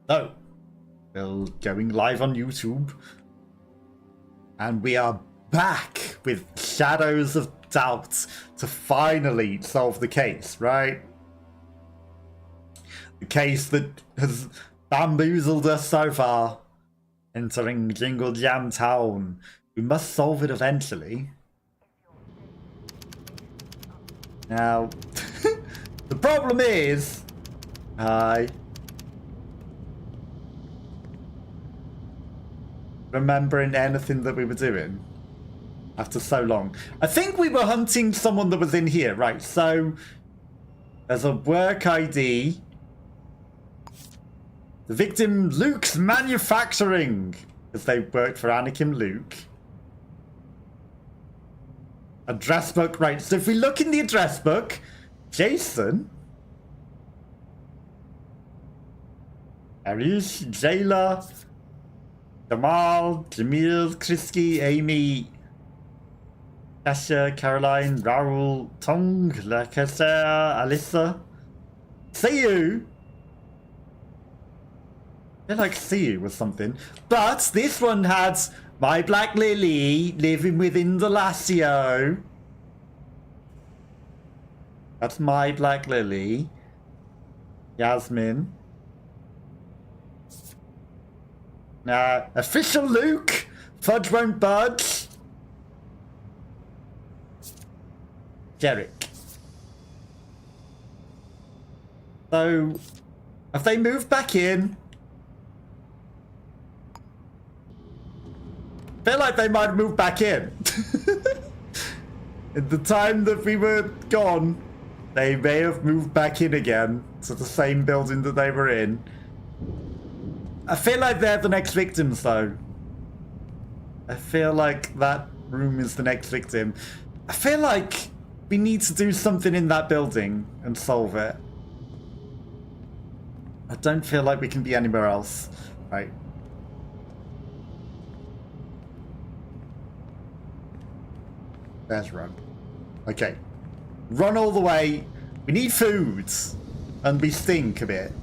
So, we're going live on YouTube. And we are back with Shadows of Doubt to finally solve the case, right? The case that has bamboozled us so far. Entering Jingle Jam Town. We must solve it eventually. Now, the problem is... Hi. Remembering anything that we were doing after so long. I think we were hunting someone that was in here, right? So there's a work ID. The victim, Luke's Manufacturing, because they worked for Anakin Luke. Address book, right? So if we look in the address book, Jason, Arish, Jayla, Jamal, Jamil, Krisky, Amy, Tasha, Caroline, Raul, Tong, Lakasa, Alyssa. See you. I feel like see you was something. But this one had My Black Lily living with Indelacio. That's My Black Lily. Yasmin. Official Luke. Fudge won't budge. Jerick. So, have they moved back in? Feel like they might have moved back in. In the time that we were gone, they may have moved back in again to the same building that they were in. I feel like they're the next victims, though. I feel like that room is the next victim. I feel like we need to do something in that building and solve it. I don't feel like we can be anywhere else. Right. There's run. Okay. Run all the way. We need food. And we stink a bit.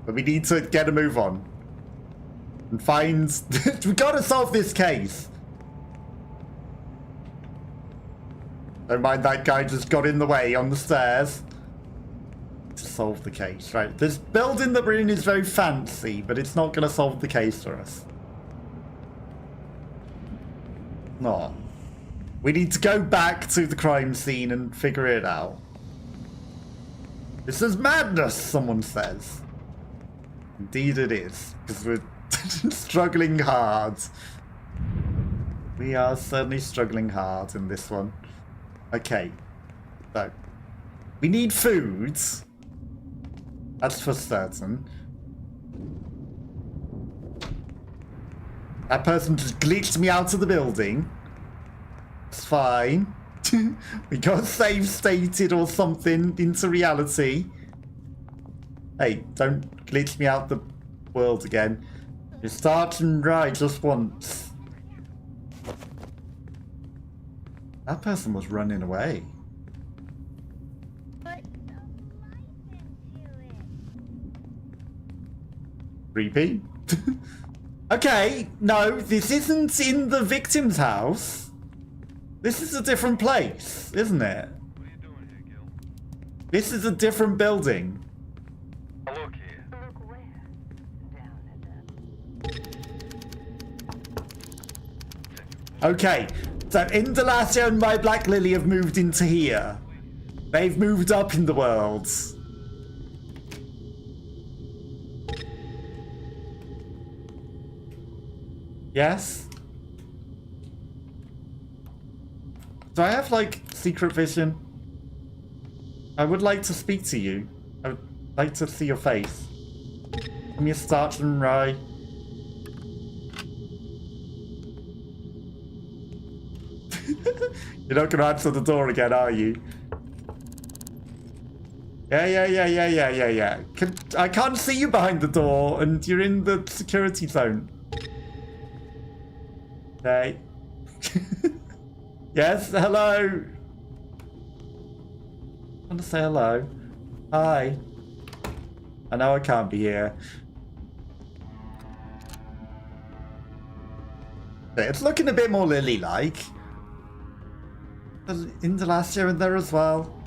But we need to get a move on. And find... we gotta solve this case. Don't mind that guy just got in the way on the stairs. To solve the case, right? This building that we're in is very fancy, but it's not gonna solve the case for us. No. We need to go back to the crime scene and figure it out. This is madness, someone says. Indeed it is, because we're struggling hard. We are certainly struggling hard in this one. Okay. So, we need food. That's for certain. That person just glitched me out of the building. It's fine. We got save stated or something into reality. Hey, don't glitch me out the world again. You start and ride just once. That person was running away. Creepy. Okay, no, this isn't in the victim's house. This is a different place, isn't it? What are you doing here, Gil? This is a different building. Look here. Look where? Down at Okay, so Indelacio and My Black Lily have moved into here. They've moved up in the world. Yes? Do I have, like, secret vision? I would like to speak to you. I would like to see your face. Give me a starch and rye. You're not gonna answer the door again, are you? Yeah. I can't see you behind the door, and you're in the security zone. Hey. Yes, hello. I want to say hello. Hi. I know I can't be here. It's looking a bit more Lily-like. There's Indelacio in there as well.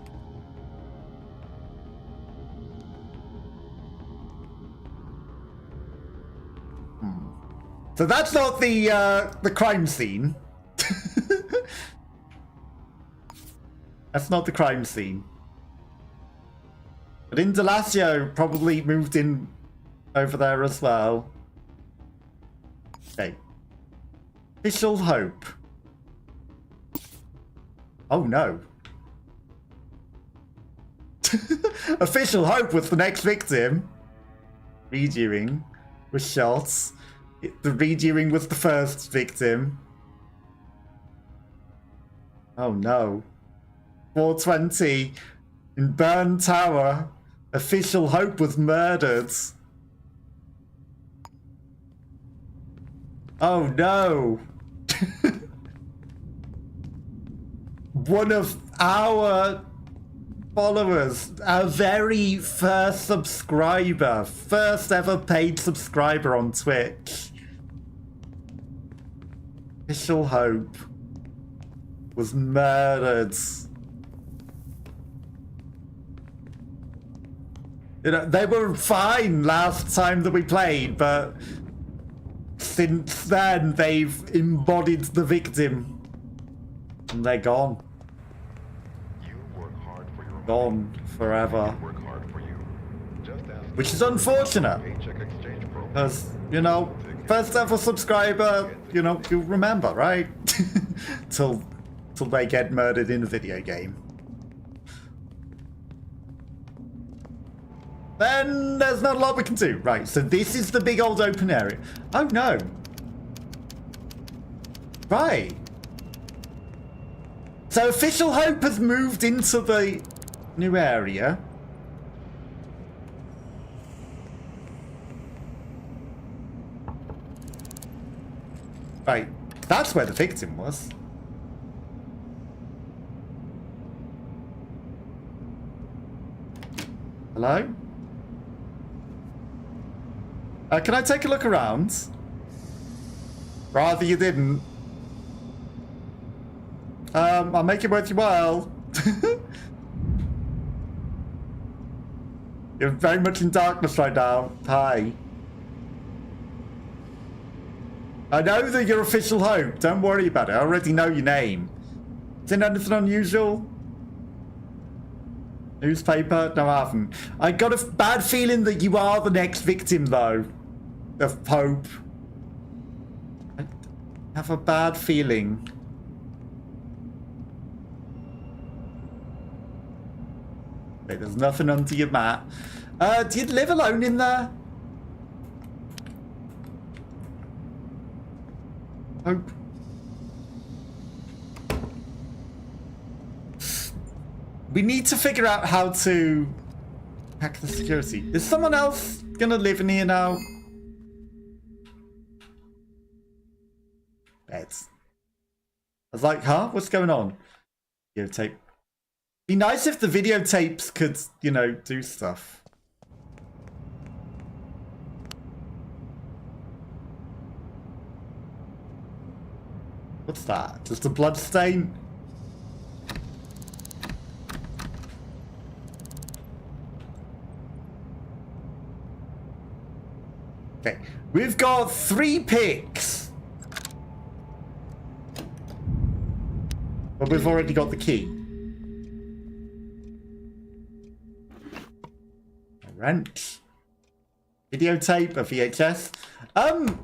So that's not the crime scene. That's not the crime scene. But Indelacio probably moved in over there as well. Okay. Official Hope. Oh no. Official Hope was the next victim. Redoing was shot. The redoing was the first victim. Oh no. 420 in Burn Tower. Official Hope was murdered. Oh no. One of our followers, our very first subscriber, first ever paid subscriber on Twitch. Official Hope was murdered. You know, they were fine last time that we played, but since then they've embodied the victim. And they're gone. You work hard for your Gone forever. work hard for you. Just ask Which is unfortunate. paycheck exchange program. Because, you know, first ever subscriber, you know, you'll remember, right? till they get murdered in a video game. Then there's not a lot we can do. Right, so this is the big old open area. Oh no. Right. So Official Hope has moved into the new area. Right, that's where the victim was. Hello? Can I take a look around? Rather you didn't. I'll make it worth your while. You're very much in darkness right now. Hi. I know that you're Official Hope. Don't worry about it. I already know your name. Is there anything unusual? Newspaper? No, I haven't. I got a bad feeling that you are the next victim, though. Of Hope. I have a bad feeling. Okay, there's nothing under your mat. Do you live alone in there? Hope. We need to figure out how to hack the security. Is someone else gonna live in here now? Beds. I was like, huh? What's going on? Videotape. Be nice if the videotapes could, you know, do stuff. What's that? Just a blood stain? Okay, we've got 3 picks. But we've already got the key. A wrench. Videotape, a VHS. Oh.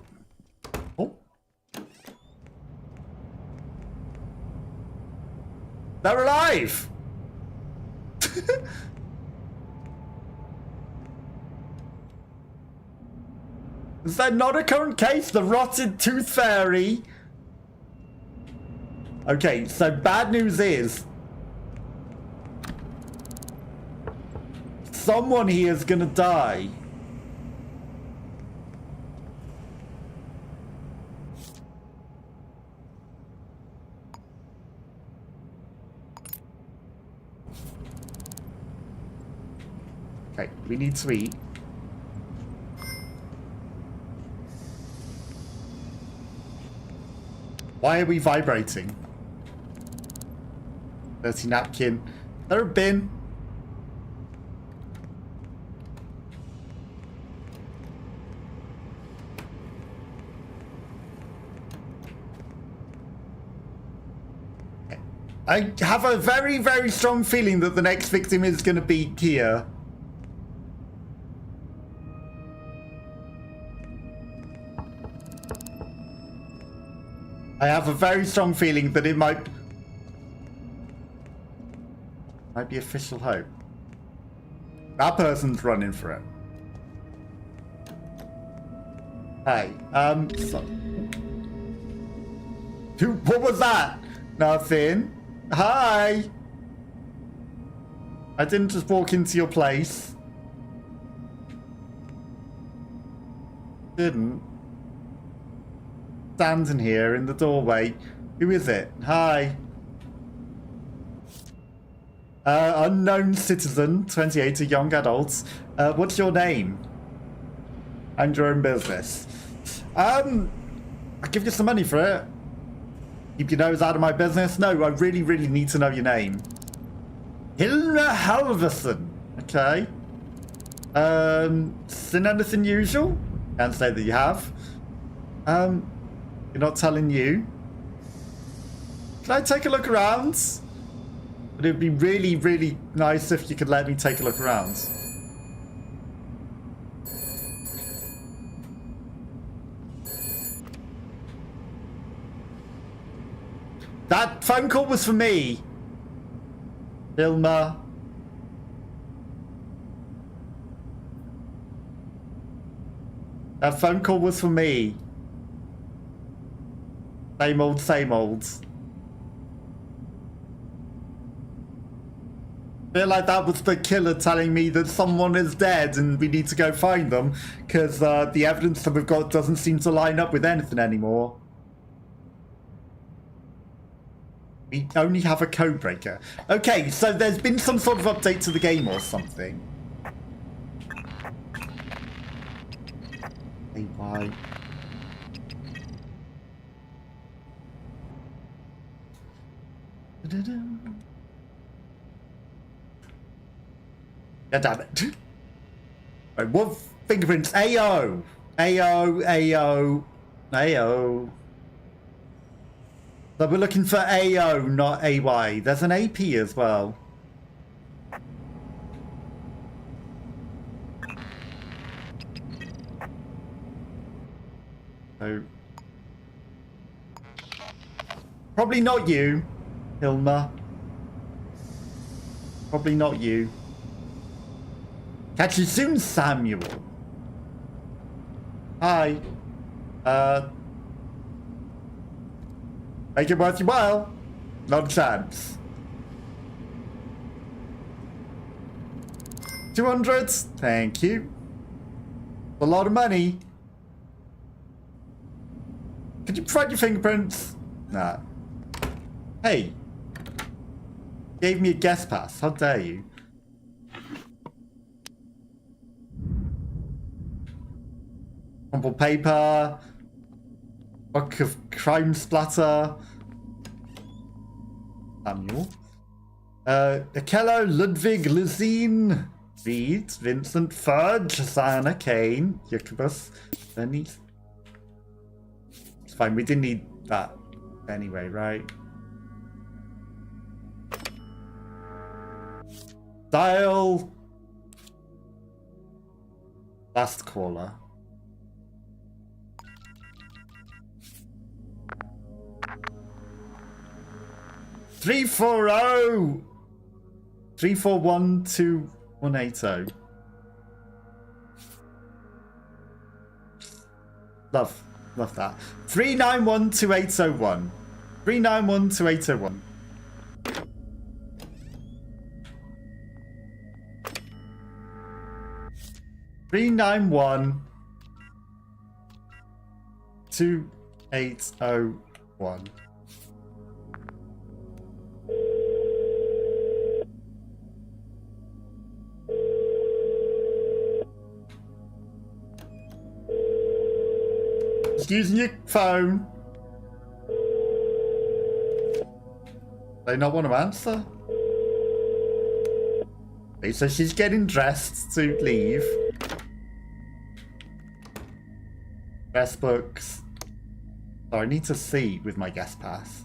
They're alive! Is that not a current case? The rotted tooth fairy. Okay, so bad news is someone here is gonna die. Okay, we need to eat. Why are we vibrating? Dirty napkin. Is there a bin? I have a very, very strong feeling that the next victim is going to be here. I have a very strong feeling that it might be official hope. That person's running for it. Hey, so... What was that? Nothing. Hi! I didn't just walk into your place. Didn't. Standing here in the doorway. Who is it? Hi. Unknown citizen, 28, a young adult. What's your name? And your own business. I'll give you some money for it. Keep your nose out of my business? No, I really, really need to know your name. Hilma Halverson. Okay. Seen anything usual? Can't say that you have. You're not telling you. Can I take a look around? But it'd be really, really nice if you could let me take a look around. That phone call was for me. Hilma. That phone call was for me. Same old, same old. I feel like that was the killer telling me that someone is dead and we need to go find them because the evidence that we've got doesn't seem to line up with anything anymore. We only have a code breaker. Okay, so there's been some sort of update to the game or something. Hey, why? God damn it. Right, what fingerprints? AO! AO, AO, AO. So we're looking for AO, not AY. There's an AP as well. So probably not you, Hilma. Probably not you. Catch you soon, Samuel. Hi. Make it worth your while. Not a chance. 200. Thank you. A lot of money. Could you provide your fingerprints? Nah. Hey. Gave me a guest pass. How dare you? Crumpled paper. Book of crime splatter. Samuel. Akello, Ludwig, Lizine, Reed, Vincent, Fudge, Sana, Kane, Jacobus, Denise. It's fine, we didn't need that anyway, right? Dial. Last caller. Three 3412180. Love that. 3912801. 3912801. Three 2801. Just using your phone. They not want to answer? Okay, so she's getting dressed to leave. Dress books. So I need to see with my guest pass.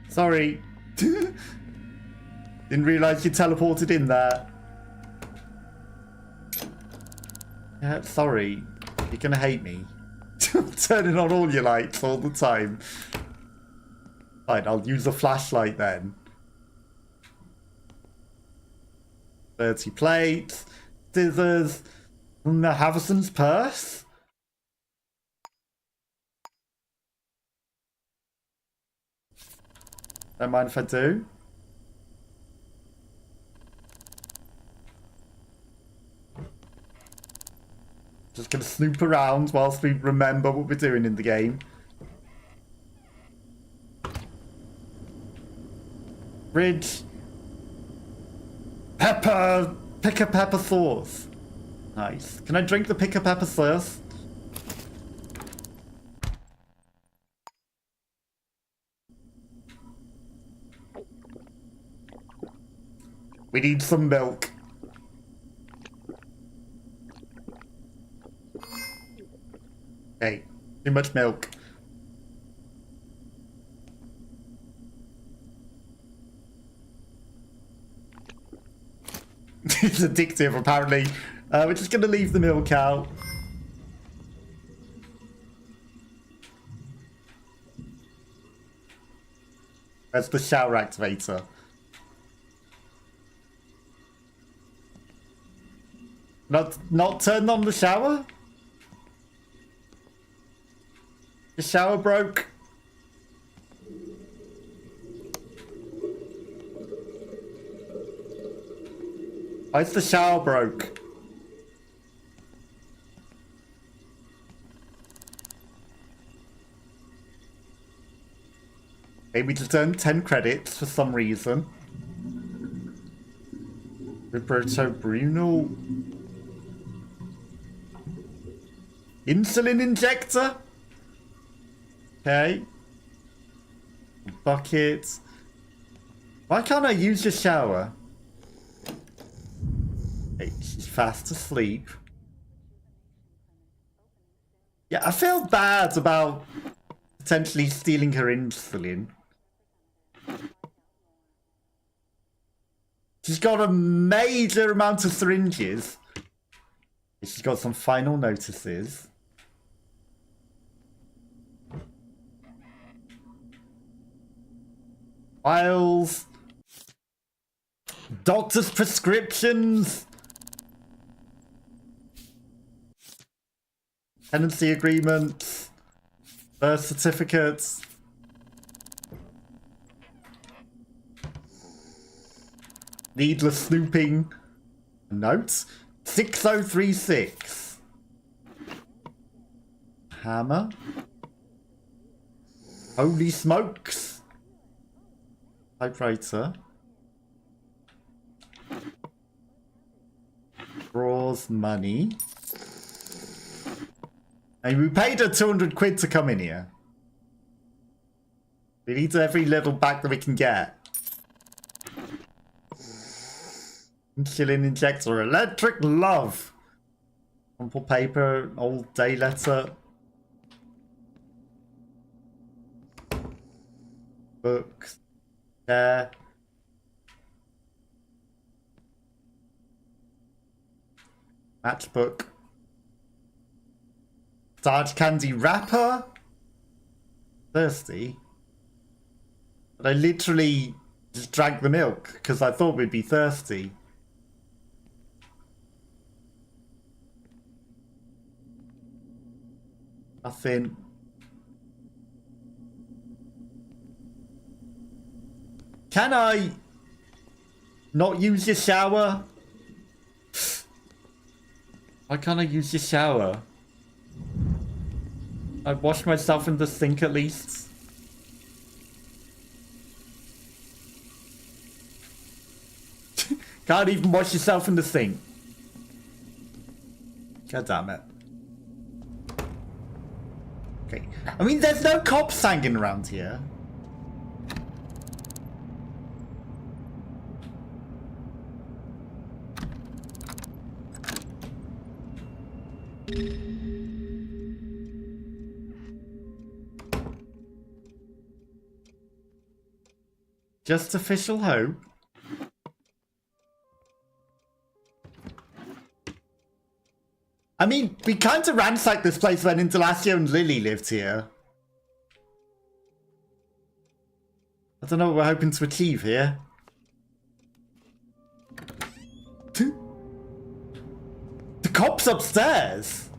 Sorry. Didn't realise you teleported in there. Yeah, sorry. You're gonna hate me. Turning on all your lights all the time. Fine, I'll use a flashlight then. 30 plates. Scissors. From the Haverson's purse. Don't mind if I do. Just gonna snoop around whilst we remember what we're doing in the game. Ridge. Pepper. Pick a pepper sauce. Nice. Can I drink the pick a pepper sauce? We need some milk. Hey, too much milk. It's addictive, apparently. We're just gonna leave the milk out. That's the shower activator. Not turned on the shower? The shower broke. Why is the shower broke? Maybe to earn 10 credits for some reason. Roberto Bruno. Insulin injector? Okay. Bucket. Why can't I use your shower? Hey, she's fast asleep. Yeah, I feel bad about potentially stealing her insulin. She's got a major amount of syringes. She's got some final notices. Files. Doctor's prescriptions. Tenancy agreements. Birth certificates. Needless snooping. Notes. 6036. Hammer. Holy smokes. Typewriter. Draws money. And we paid her 200 quid to come in here. We need every little back that we can get. Insulin injector, electric love. Crumple paper, old day letter. Books. Chair. Matchbook. Dark candy wrapper. Thirsty. But I literally just drank the milk because I thought we'd be thirsty. Nothing. Can I not use your shower? Why can't I use your shower? I'd wash myself in the sink at least. Can't even wash yourself in the sink. God damn it. Okay. I mean, there's no cops hanging around here. Just official hope. I mean, we kind of ransacked this place when Indelacio and Lily lived here. I don't know what we're hoping to achieve here. The cops upstairs.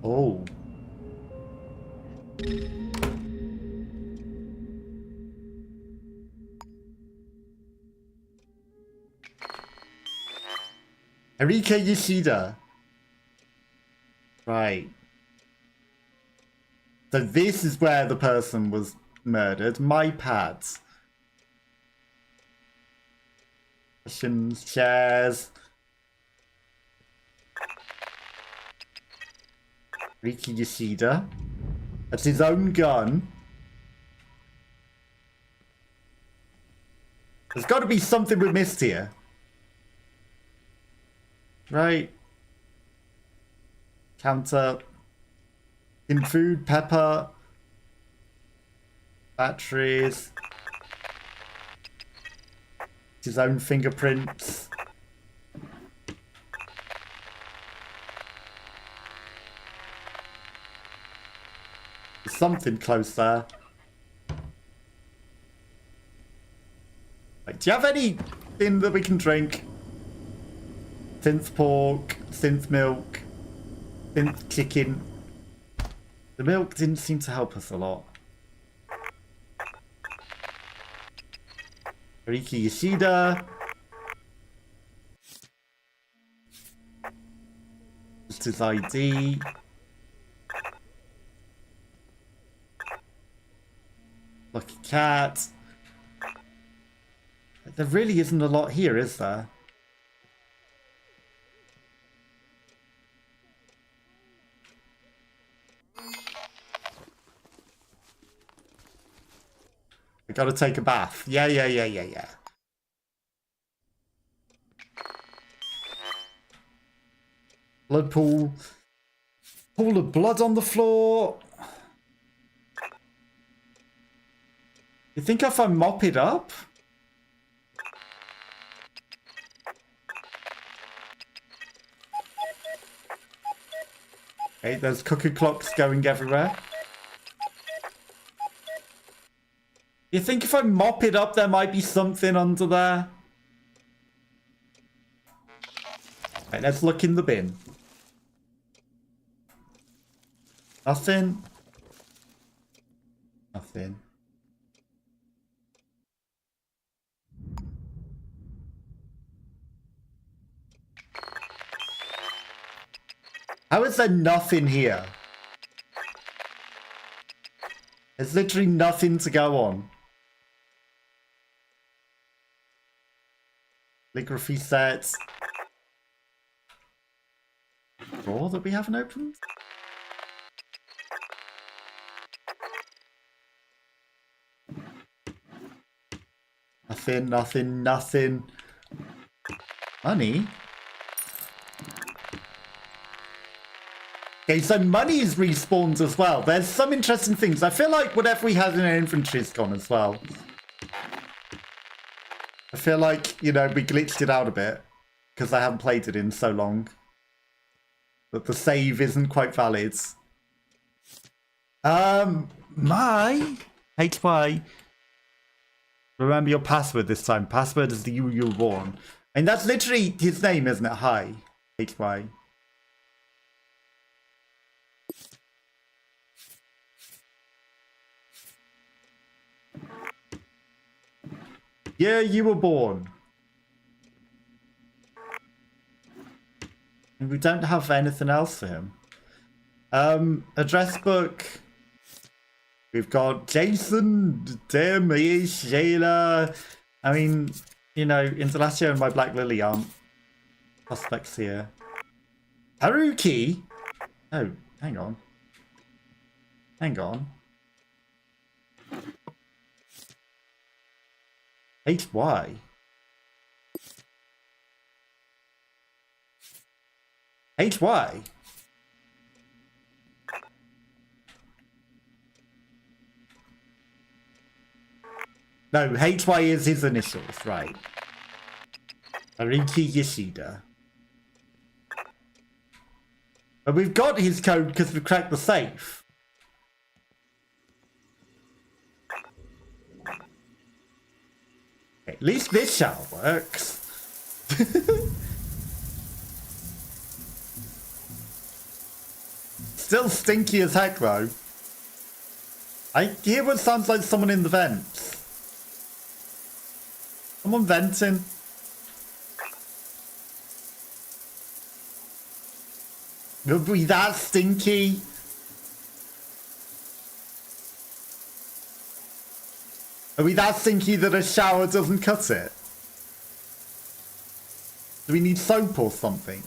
Oh. Erika Yoshida. Right. So this is where the person was murdered. My pads. Cushions, chairs. Erika Yoshida. That's his own gun. There's got to be something we missed here. Right. Counter. In food, pepper. Batteries. His own fingerprints. There's something close there. Right, do you have anything that we can drink? Synth pork, synth milk, synth chicken. The milk didn't seem to help us a lot. Riki Yoshida. Just his ID. Lucky cat. There really isn't a lot here, is there? We gotta take a bath. Yeah. Blood pool. Pool of blood on the floor. You think if I mop it up? Okay, there's cookie clocks going everywhere. You think if I mop it up, there might be something under there? Right, let's look in the bin. Nothing. Nothing. How is there nothing here? There's literally nothing to go on. Calligraphy sets. Drawer that we haven't opened? Nothing. Money? Okay, so money is respawned as well. There's some interesting things. I feel like whatever we had in our inventory is gone as well. I feel like, you know, we glitched it out a bit because I haven't played it in so long that the save isn't quite valid. My HY. Remember your password this time. Password is the you were born. And that's literally his name, isn't it? Hi. HY. Yeah, you were born. And we don't have anything else for him. Address book. We've got Jason, Tim, Shayla. I mean, You know, Indelacio and my Black Lily aren't prospects here. Haruki? Oh, hang on. Hang on. HY? HY? No, HY is his initials, right. Haruki Yoshida. But we've got his code because we cracked the safe. At least this shower works. Still stinky as heck though. I hear what sounds like someone in the vents. Someone venting. Will be that stinky? Are we that stinky that a shower doesn't cut it? Do we need soap or something?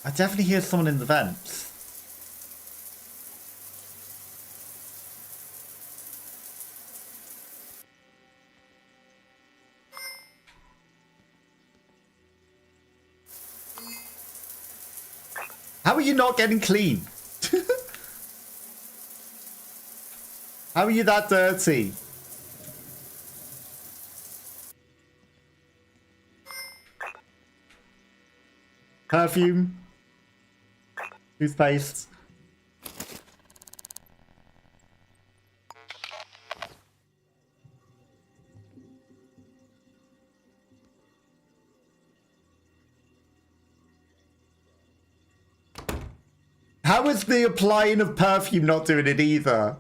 I definitely hear someone in the vents. How are you not getting clean? How are you that dirty? Perfume. Toothpaste. How is the applying of perfume not doing it either?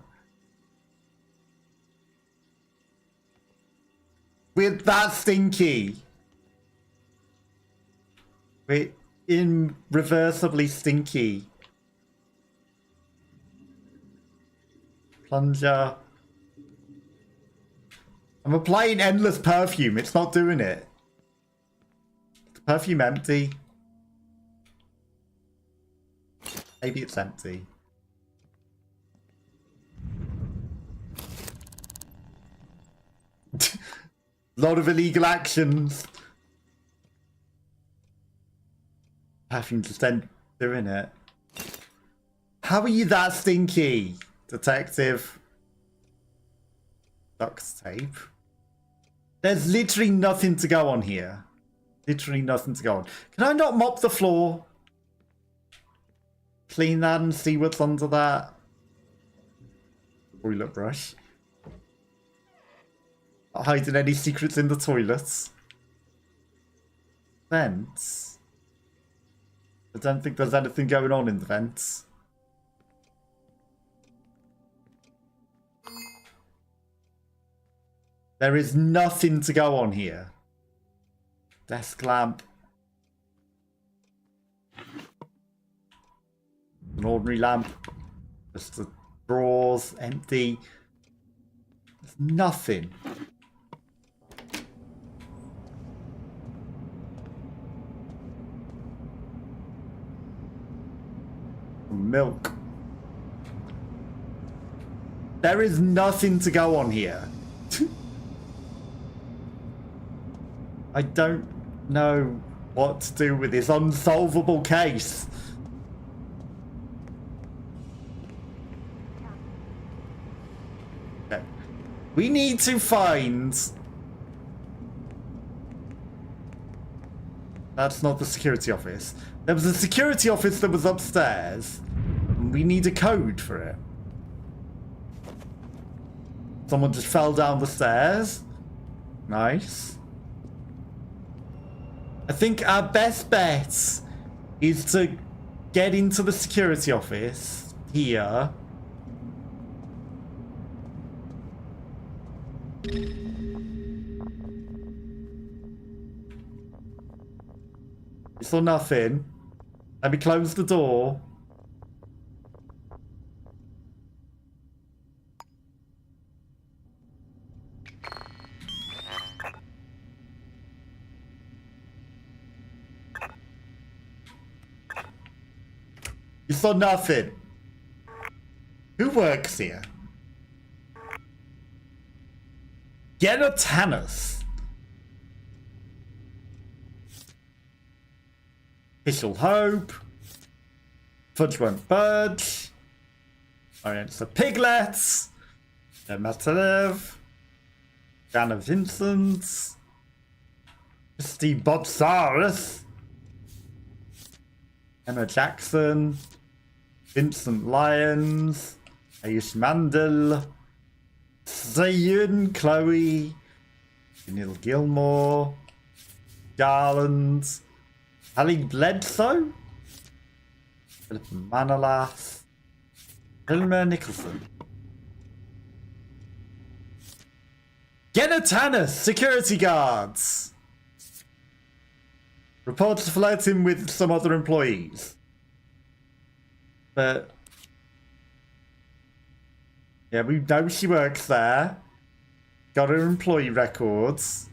We're that stinky. We're irreversibly stinky. Plunger. I'm applying endless perfume. It's not doing it. The perfume empty. Maybe it's empty. Lot of illegal actions. Perfume just ain't doing it. How are you that stinky, detective? Duct tape. There's literally nothing to go on here. Literally nothing to go on. Can I not mop the floor? Clean that and see what's under that. Toilet brush. Not hiding any secrets in the toilets. Vents. I don't think there's anything going on in the vents. There is nothing to go on here. Desk lamp. An ordinary lamp. Just the drawers empty. There's nothing. Milk. There is nothing to go on here. I don't know what to do with this unsolvable case. Okay. We need to find... That's not the security office. There was a security office that was upstairs. And we need a code for it. Someone just fell down the stairs. Nice. I think our best bet is to get into the security office here. I saw nothing. Let me close the door. You saw nothing. Who works here? Genitanis. Official Hope. Fudge won't budge. Alright, so Piglets. Matalev. Dana Vincent. Steve Botsaurus. Emma Jackson. Vincent Lyons. Ayush Mandel. Zayun Chloe. Neil Gilmore. Garland. Ali Bledsoe. Philip Manalas. Hilmer Nicholson. Genitanis, security guards. Reports flirting with some other employees. But yeah, we know she works there. Got her employee records.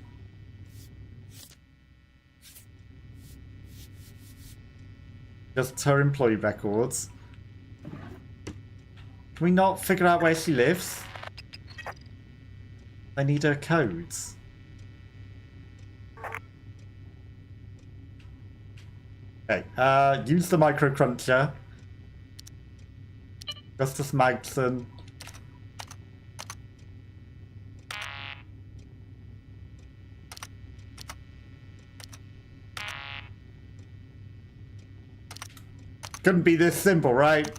Just her employee records. Can we not figure out where she lives? I need her codes. Okay, use the micro cruncher. Justice Magson. Couldn't be this simple, right?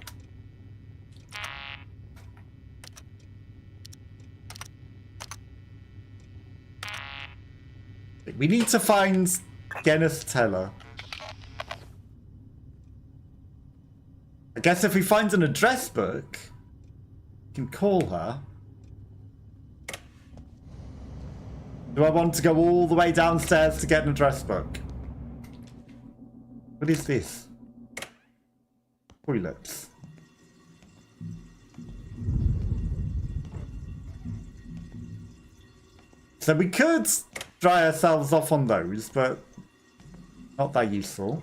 We need to find Gennis Teller. I guess if we find an address book, we can call her. Do I want to go all the way downstairs to get an address book? What is this? Toilets. So we could dry ourselves off on those, but not that useful.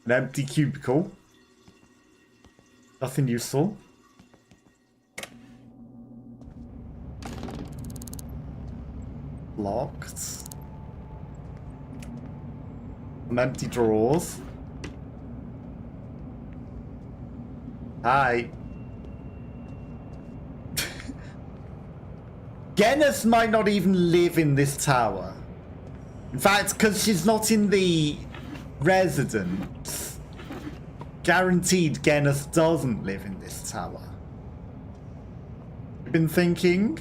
An empty cubicle. Nothing useful. Locked. Some empty drawers. Hi. Gennis might not even live in this tower. In fact, because she's not in the residence, guaranteed Gennis doesn't live in this tower. You've been thinking?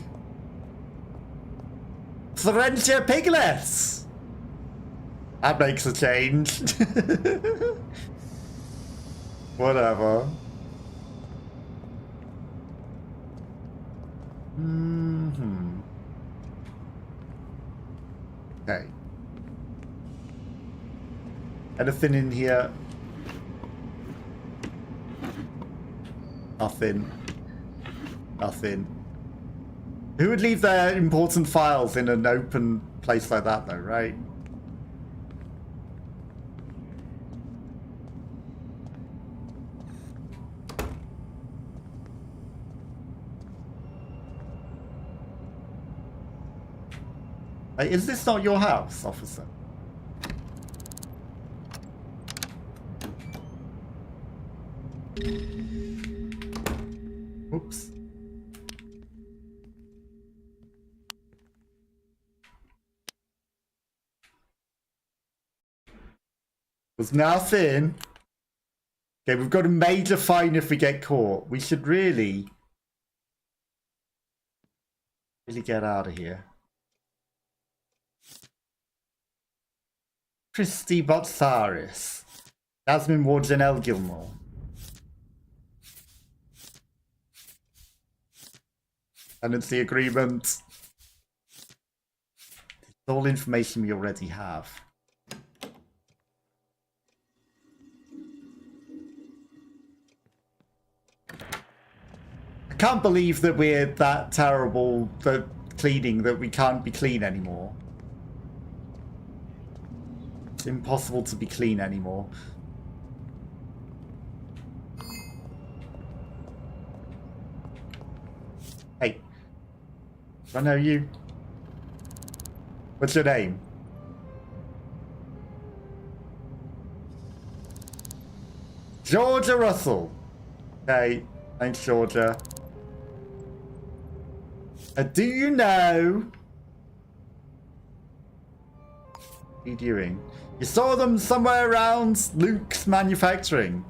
Florentia Piglets! That makes a change. Whatever. Okay. Anything in here? Nothing. Nothing. Who would leave their important files in an open place like that though, right? Hey, is this not your house, officer? Oops. Was nothing. Okay, we've got a major fine if we get caught. We should really get out of here. Christy Botsaris. Jasmine Ward, Janelle Gilmore. Tenancy agreement. It's all information we already have. I can't believe that we're that terrible at cleaning that we can't be clean anymore. It's impossible to be clean anymore. I know you. What's your name? Georgia Russell. Okay, thanks, Georgia. Do you know? What are you doing? You saw them somewhere around Luke's Manufacturing.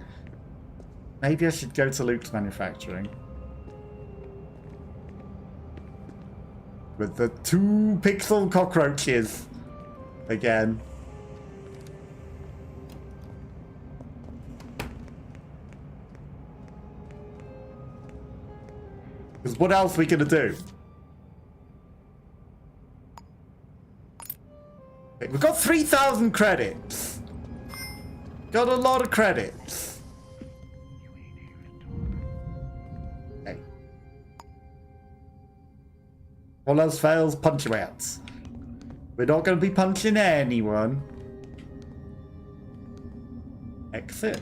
Maybe I should go to Luke's Manufacturing. With the 2 pixel cockroaches. Again. Because what else are we gonna do? Okay, we've got 3,000 credits. Got a lot of credits. Okay. All else fails, punch you out. We're not gonna be punching anyone. Exit.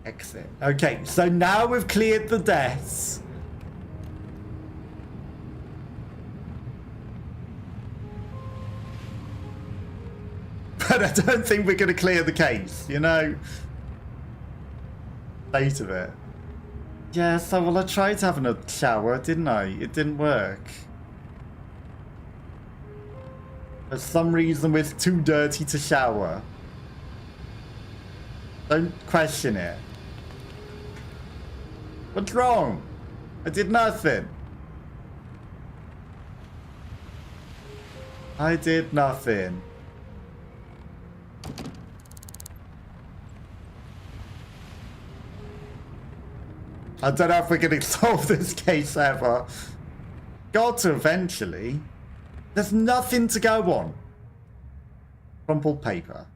Exit. Okay, so now we've cleared the deaths. But I don't think we're going to clear the case, you know? State of it. Yeah, so well, I tried having a shower, didn't I? It didn't work. For some reason, we're too dirty to shower. Don't question it. What's wrong? I did nothing. I did nothing. I don't know if we're going to solve this case ever. Got to eventually. There's nothing to go on. Crumpled paper.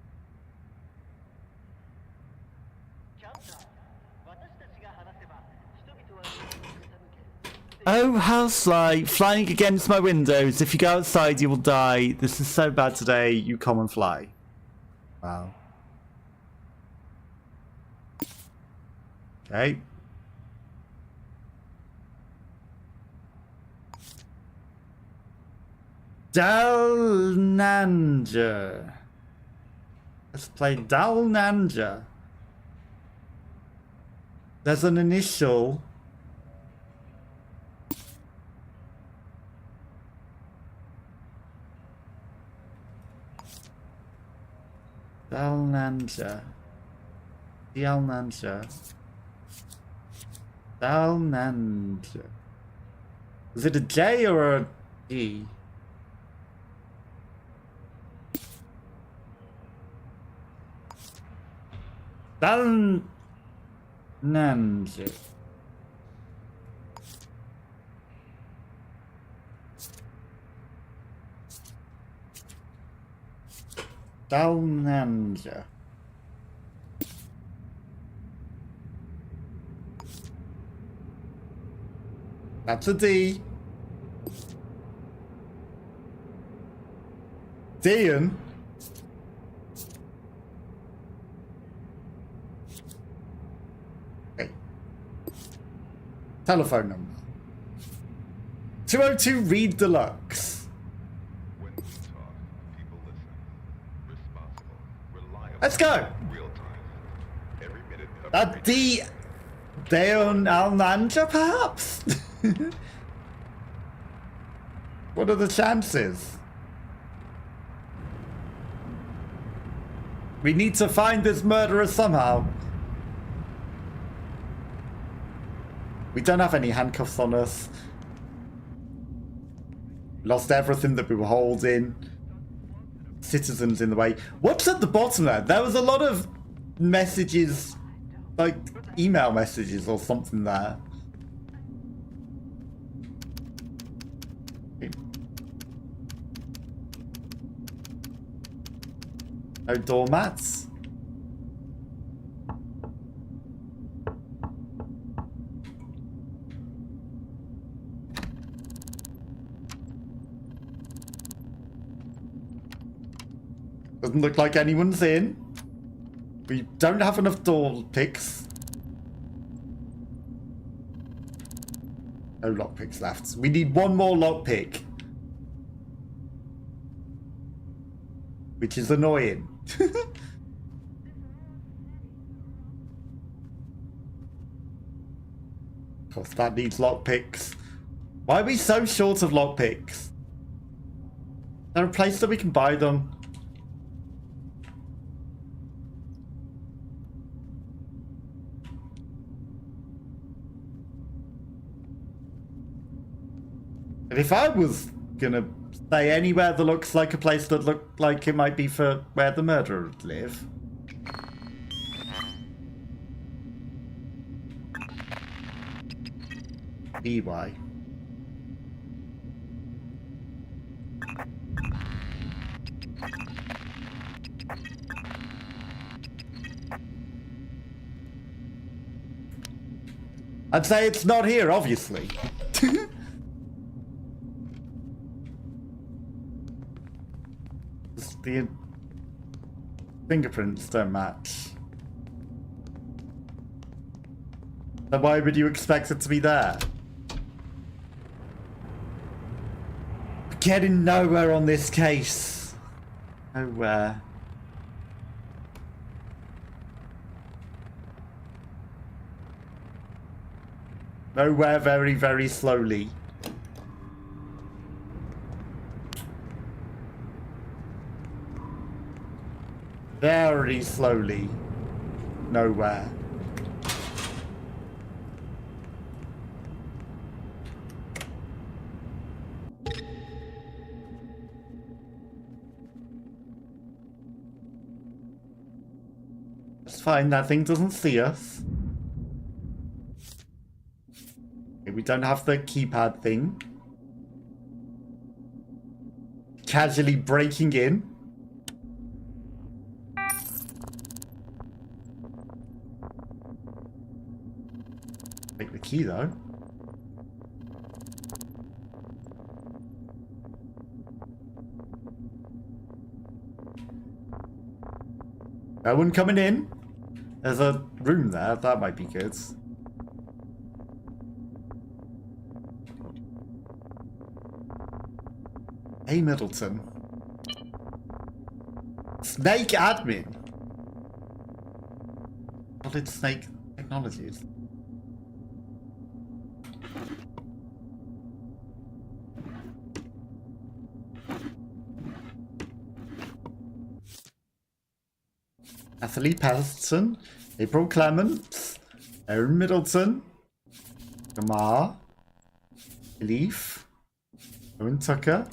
Oh, how sly. Flying against my windows. If you go outside, you will die. This is so bad today. You come and fly. Wow. Okay. Dalnanja. Let's play Dalnanja. There's an initial. Dalnanja. Dalnanja. Dalnanja. Is it a J or a E? Dalnanja. Dalnanja. That's a D. Dian. Okay. Telephone number. 202 Reed Deluxe. When we talk, people listen. Responsible, reliable. Let's go. Real time. Every minute of That D. Deon Alnanja, perhaps? What are the chances? We need to find this murderer somehow. We don't have any handcuffs on us. Lost everything that we were holding. Citizens in the way. What's at the bottom there? There was a lot of messages, like email messages or something there. No doormats. Doesn't look like anyone's in. We don't have enough door picks. No lockpicks left. We need one more lockpick. Which is annoying. Of course, that needs lockpicks. Why are we so short of lockpicks? Is there a place that we can buy them? And if I was gonna say anywhere that looks like a place that looked like it might be for where the murderer would live. EY. I'd say it's not here, obviously. The fingerprints don't match. Then why would you expect it to be there? Getting nowhere on this case. Nowhere. Nowhere very, very slowly. Very slowly. Nowhere. It's fine, that thing doesn't see us. Okay, we don't have the keypad thing. Casually breaking in. Take the key though. No one coming in. There's a room there, that might be good. Hey Middleton. Snake admin. Solid Snake Technologies. Natalie Patterson, April Clements, Erin Middleton, Gamar, Leaf, Owen Tucker,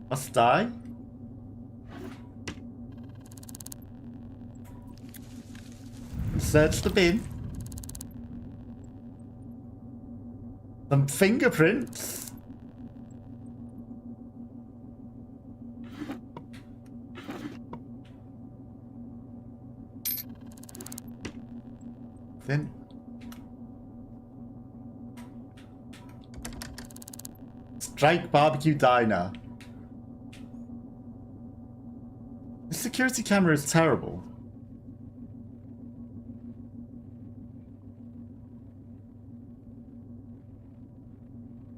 Must Die, search the bin, some fingerprints. Then Strike Barbecue Diner. The security camera is terrible.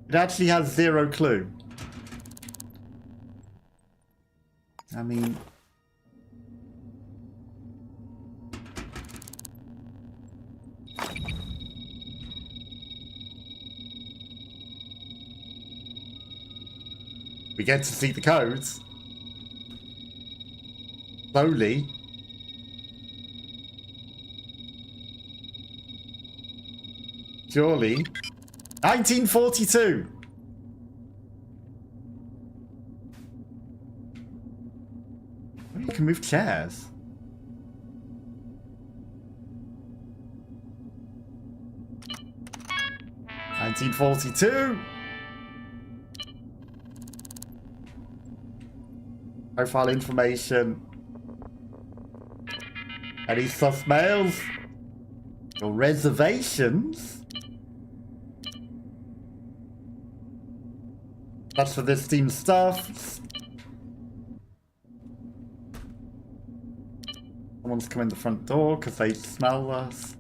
It actually has zero clue. I mean... we get to see the codes. Slowly. Surely. 1942! You can move chairs. $1942! Profile information. Any sus mails? Or reservations? That's for this team's stuff. Someone's come in the front door because they smell us.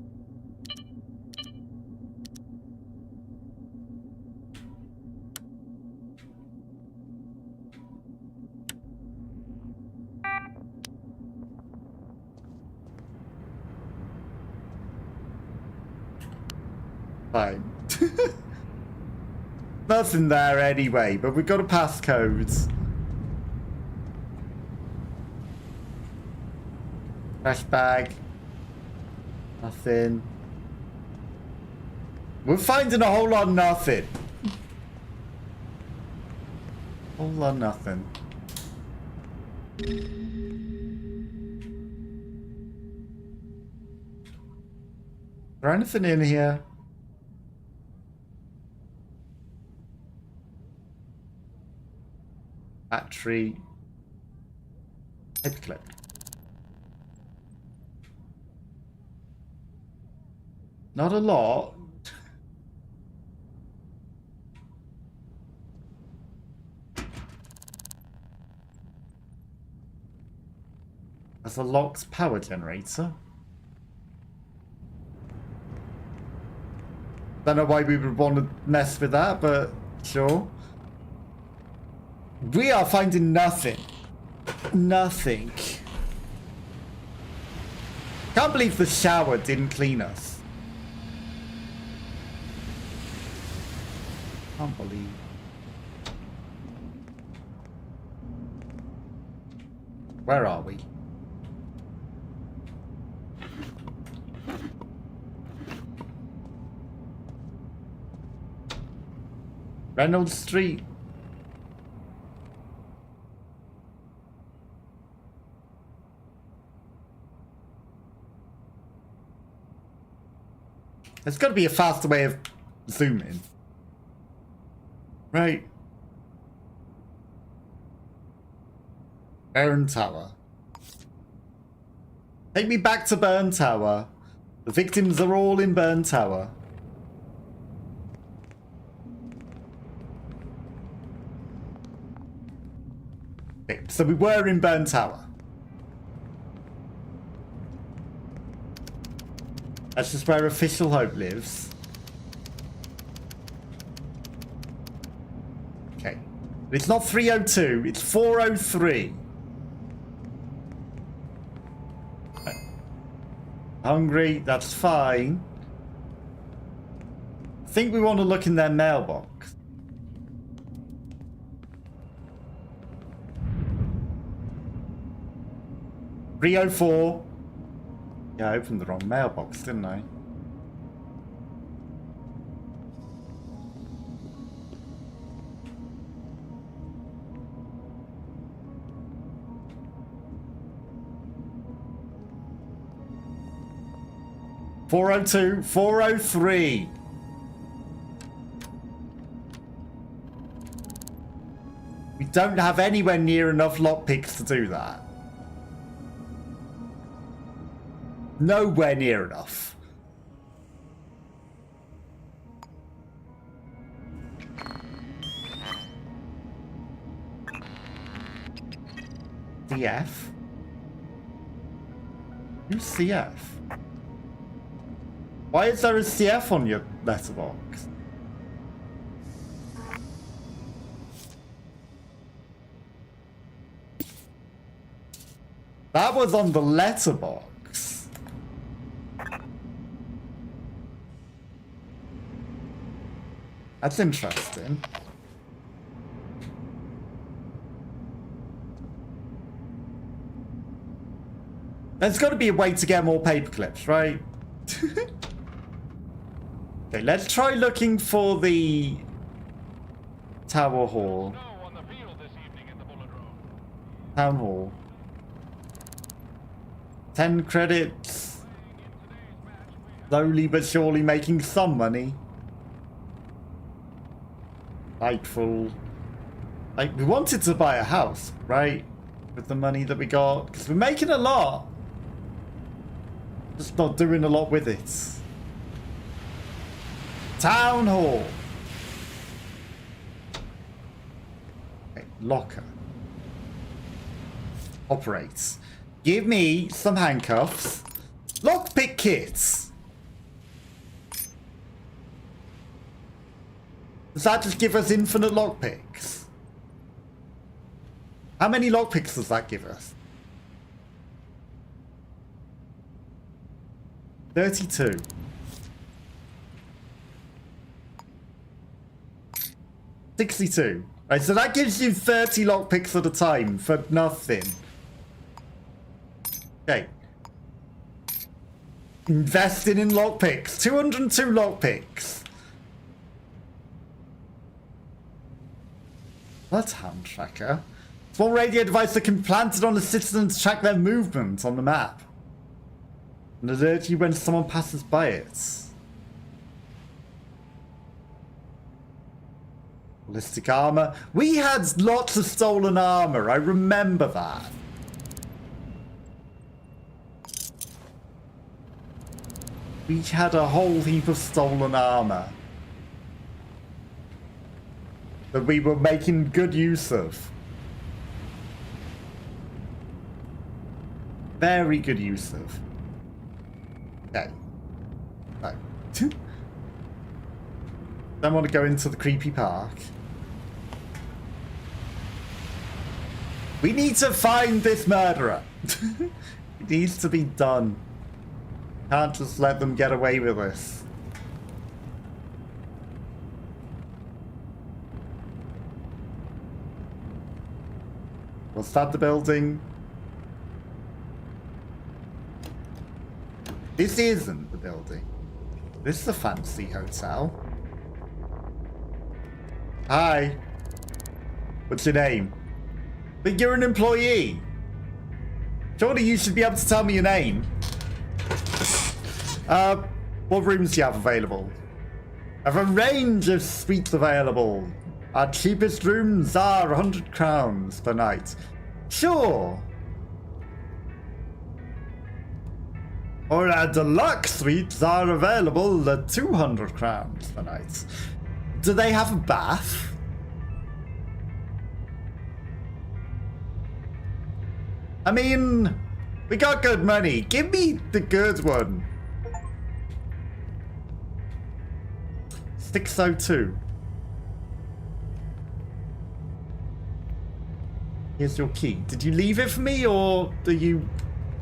Fine. Nothing there anyway, but we've got a passcode. Trash bag. Nothing. We're finding a whole lot of nothing. Whole lot of nothing. Is there anything in here? Battery. Headclip. Not a lot. There's a locked power generator. Don't know why we would want to mess with that, but sure. We are finding nothing. Nothing. Can't believe the shower didn't clean us. Can't believe. Where are we? Reynolds Street. There's got to be a faster way of zooming. Right. Burn Tower. Take me back to Burn Tower. The victims are all in Burn Tower. Okay, so we were in Burn Tower. That's just where Official Hope lives. Okay. But it's not 302, it's 403. Hungry, that's fine. I think we want to look in their mailbox. .304. Yeah, I opened the wrong mailbox, didn't I? .402, 403. We don't have anywhere near enough lockpicks to do that. Nowhere near enough. CF? Who's CF? Why is there a CF on your letterbox? That was on the letterbox. That's interesting. There's got to be a way to get more paper clips, right? Okay, let's try looking for the Tower Hall. Town Hall. 10 credits. Slowly but surely making some money. Nightfall. Like, we wanted to buy a house, right? With the money that we got. Because we're making a lot. Just not doing a lot with it. Town Hall. Okay, locker. Operates. Give me some handcuffs. Lockpick kits. Does that just give us infinite lockpicks? How many lockpicks does that give us? 32. 62. Right, so that gives you 30 lockpicks at a time for nothing. Okay. Investing in lockpicks. 202 lockpicks. That's hand tracker. Small radio device that can be planted on the citizen to track their movement on the map and alert you when someone passes by it. Ballistic armor. We had lots of stolen armor. I remember that. We had a whole heap of stolen armor that we were making good use of. Very good use of. Okay. Right. Don't want to go into the creepy park. We need to find this murderer. It needs to be done. Can't just let them get away with this. Was that the building? This isn't the building. This is a fancy hotel. Hi. What's your name? But you're an employee. Surely you should be able to tell me your name. What rooms do you have available? I have a range of suites available. Our cheapest rooms are 100 crowns per night. Sure. Or our deluxe suites are available at 200 crowns per night. Do they have a bath? I mean, we got good money. Give me the good one. 602. Here's your key. Did you leave it for me, or are you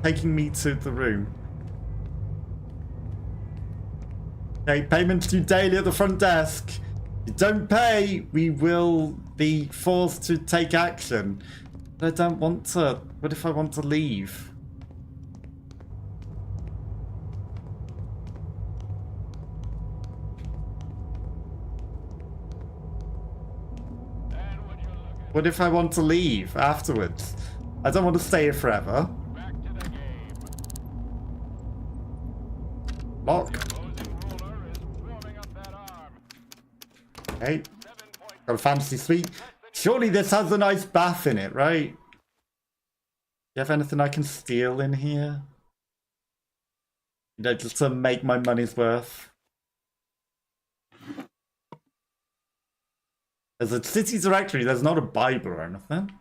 taking me to the room? Okay, payments due daily at the front desk. If you don't pay, we will be forced to take action. But I don't want to. What if I want to leave? What if I want to leave afterwards? I don't want to stay here forever. Lock. Okay. Got a fancy suite. Surely this has a nice bath in it, right? Do you have anything I can steal in here? You know, just to make my money's worth. There's a city directory, there's not a Bible or anything.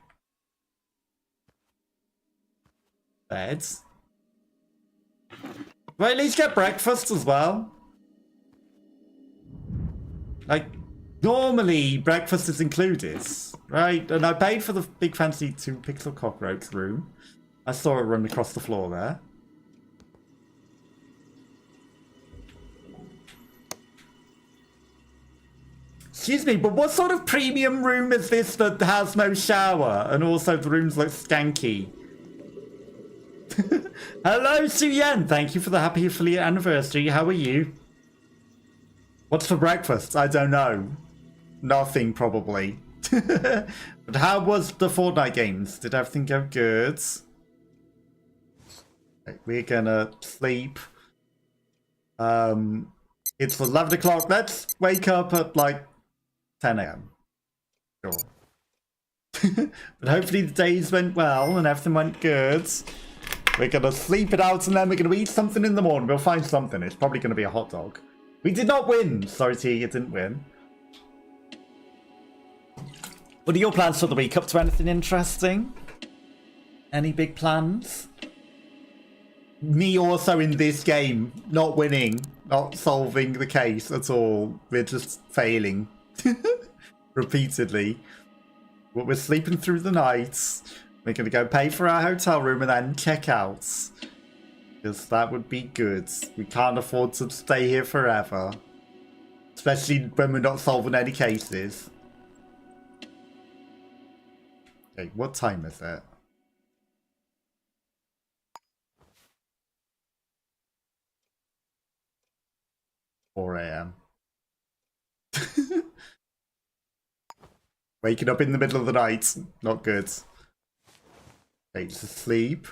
Beds. Do I at least get breakfast as well? Like, normally breakfast is included, right? And I paid for the big fancy 2-pixel cockroach room. I saw it run across the floor there. Excuse me, but what sort of premium room is this that has no shower and also the rooms look skanky? Hello, Su Yen. Thank you for the happy affiliate anniversary. How are you? What's for breakfast? I don't know. Nothing, probably. But how was the Fortnite games? Did everything go good? Okay, we're gonna sleep. It's 11 o'clock. Let's wake up at like 10 a.m. Sure. But hopefully the days went well and everything went good. We're gonna sleep it out and then we're gonna eat something in the morning. We'll find something. It's probably gonna be a hot dog. We did not win. Sorry to hear you didn't win. What are your plans for the week? Up to anything interesting? Any big plans? Me also in this game, not winning, not solving the case at all. We're just failing repeatedly. But we're sleeping through the night. We're going to go pay for our hotel room and then check out. Because that would be good. We can't afford to stay here forever. Especially when we're not solving any cases. Okay, what time is it? 4 a.m. Waking up in the middle of the night. Not good. Okay, to sleep.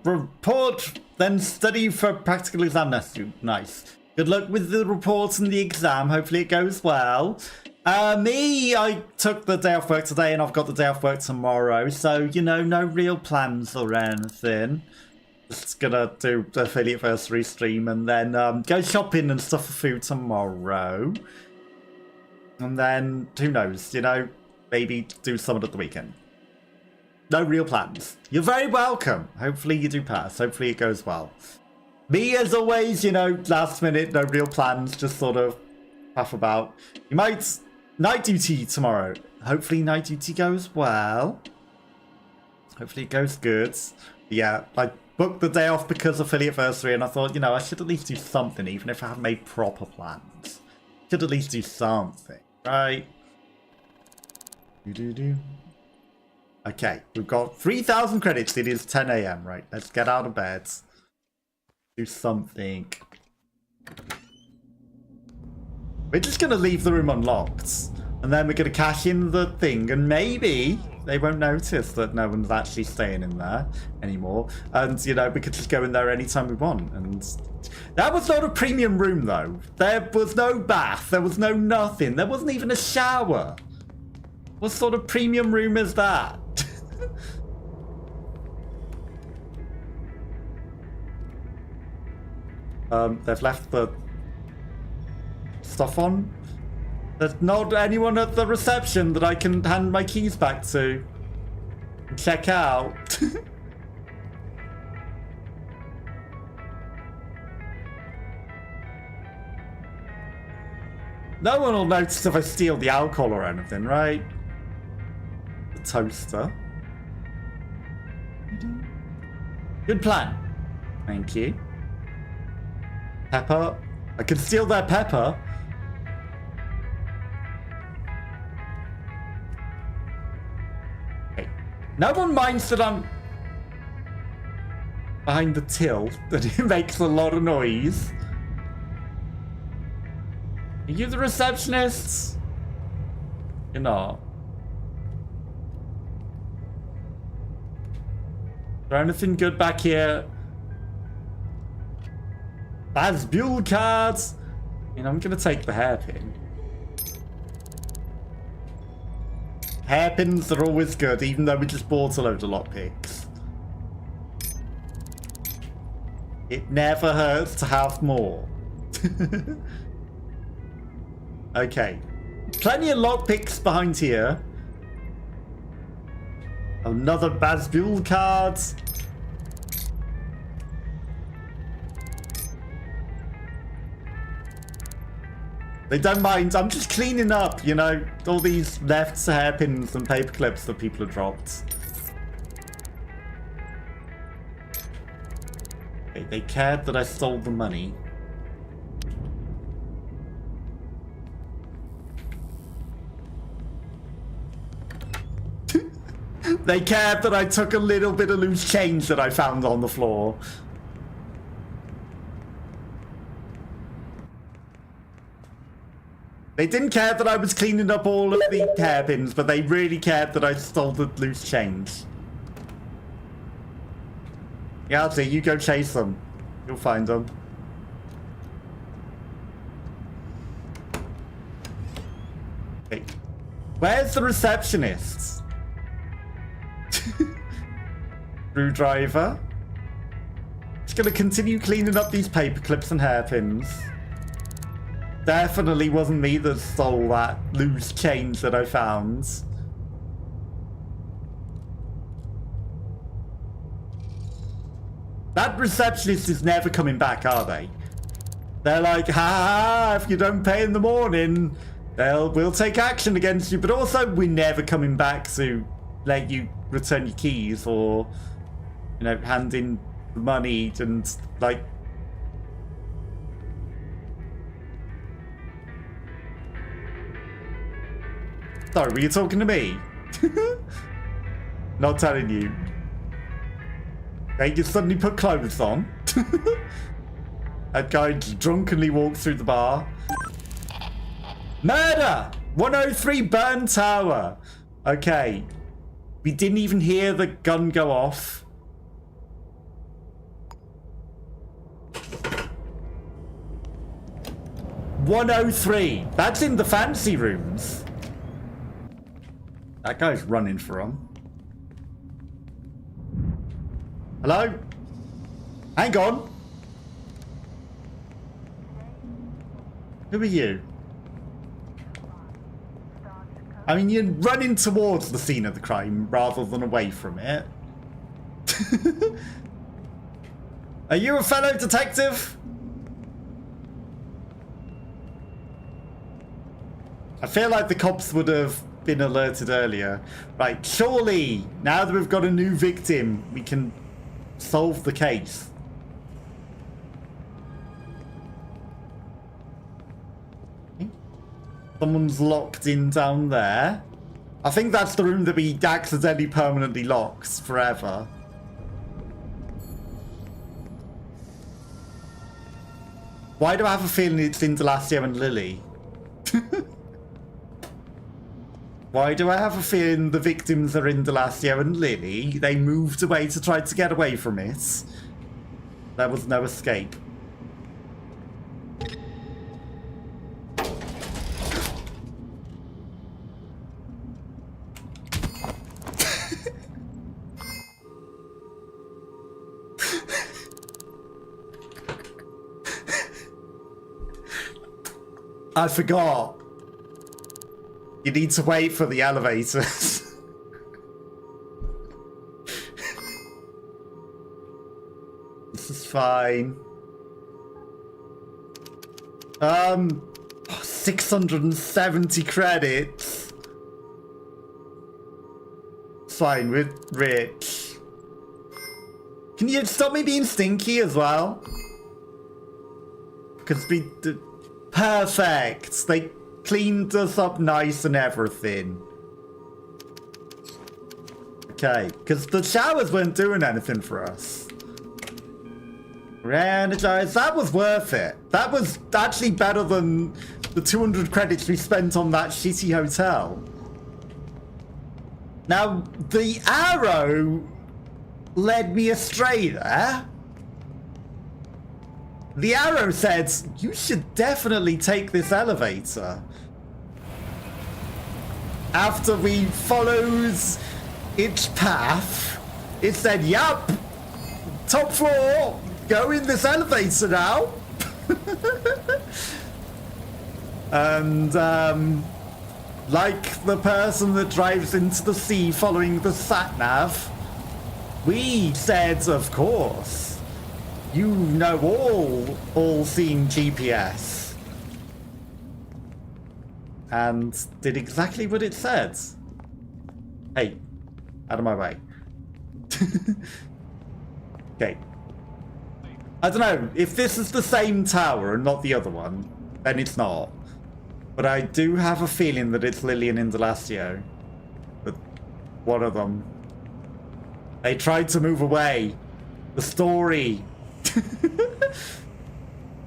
Report, then study for practical exam next week. Nice. Good luck with the report and the exam. Hopefully it goes well. I took the day off work today and I've got the day off work tomorrow. So, you know, no real plans or anything. Just gonna do the affiliate anniversary stream and then go shopping and stuff for food tomorrow. And then, who knows, you know, maybe do something at the weekend. No real plans. You're very welcome. Hopefully you do pass. Hopefully it goes well. Me, as always, you know, last minute, no real plans. Just sort of puff about. You might... Night duty tomorrow. Hopefully night duty goes well. Hopefully it goes good. Yeah, I booked the day off because of affiliate anniversary and I thought, you know, I should at least do something, even if I haven't made proper plans. Should at least do something, right? Do-do-do. Okay, we've got 3,000 credits. It is 10 a.m. Right, let's get out of bed. Do something. We're just going to leave the room unlocked. And then we're going to cash in the thing. And maybe they won't notice that no one's actually staying in there anymore. And, you know, we could just go in there anytime we want. And that was not a premium room, though. There was no bath. There was no nothing. There wasn't even a shower. What sort of premium room is that? They've left the stuff on. There's not anyone at the reception that I can hand my keys back to and check out. No one will notice if I steal the alcohol or anything, right? The toaster. Good plan. Thank you. Pepper. I can steal their pepper. Okay. No one minds that I'm behind the till, that it makes a lot of noise. Are you the receptionists? You're not. Is there anything good back here? That's Buell cards. You know, I'm gonna take the hairpin. Hairpins are always good, even though we just bought a load of lockpicks. It never hurts to have more. Okay. Plenty of lockpicks behind here. Another Bazbul card. They don't mind. I'm just cleaning up, you know, all these left hairpins and paper clips that people have dropped. Okay, they cared that I stole the money. They cared that I took a little bit of loose change that I found on the floor. They didn't care that I was cleaning up all of the hairpins, but they really cared that I stole the loose change. Yahtzee, you go chase them. You'll find them. Okay. Where's the receptionist? Screwdriver. Just gonna continue cleaning up these paper clips and hairpins. Definitely wasn't me that stole that loose change that I found. That receptionist is never coming back, are they? They're like, ha ha ha, if you don't pay in the morning, we'll take action against you. But also, we're never coming back to let you return your keys or, you know, hand in the money and, like... Sorry, were you talking to me? Not telling you. Okay, you suddenly put clothes on. That guy drunkenly walked through the bar. Murder! 103 Burn Tower. Okay. We didn't even hear the gun go off. $103. That's in the fancy rooms. That guy's running for him. Hello? Hang on. Who are you? I mean, you're running towards the scene of the crime rather than away from it. Are you a fellow detective? I feel like the cops would have been alerted earlier. Right, surely, now that we've got a new victim, we can solve the case. Someone's locked in down there. I think that's the room that we accidentally permanently locked forever. Why do I have a feeling it's Indelacio and Lily? Why do I have a feeling the victims are Indelacio and Lily? They moved away to try to get away from it. There was no escape. I forgot. You need to wait for the elevators. This is fine. 670 credits. Fine, we're rich. Can you stop me being stinky as well? Because we... Perfect. They cleaned us up nice and everything. Okay, because the showers weren't doing anything for us. Re-energize. That was worth it. That was actually better than the 200 credits we spent on that shitty hotel. Now, the arrow led me astray there. The arrow said, you should definitely take this elevator. After we followed its path, it said, yup, top floor, go in this elevator now. And, like the person that drives into the sea following the sat-nav, we said, of course. You know all-seeing GPS. And did exactly what it said. Hey, out of my way. Okay. I don't know, if this is the same tower and not the other one, then it's not. But I do have a feeling that it's Lily and Indelacio. But one of them. They tried to move away. The story.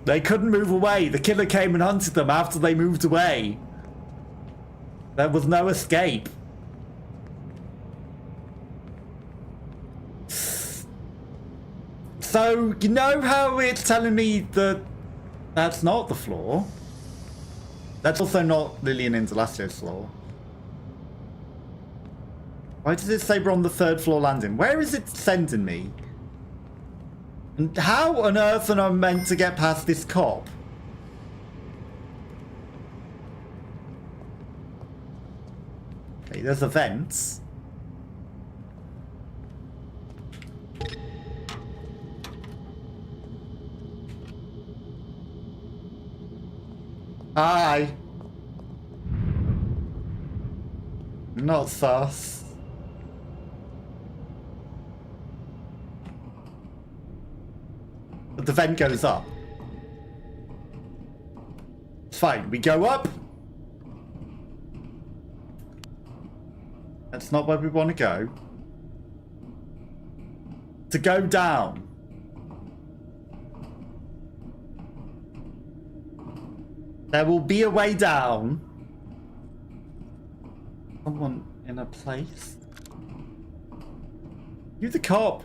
They couldn't move away. The killer came and hunted them after they moved away. There was no escape. So, you know how it's telling me that that's not the floor? That's also not Lily and Indelacio's floor. Why does it say we're on the 3rd floor landing? Where is it sending me? And how on earth am I meant to get past this cop? Okay, there's a vent. Hi. Not sus. But the vent goes up. It's fine. We go up. That's not where we want to go. To go down. There will be a way down. Someone in a place. You the cop.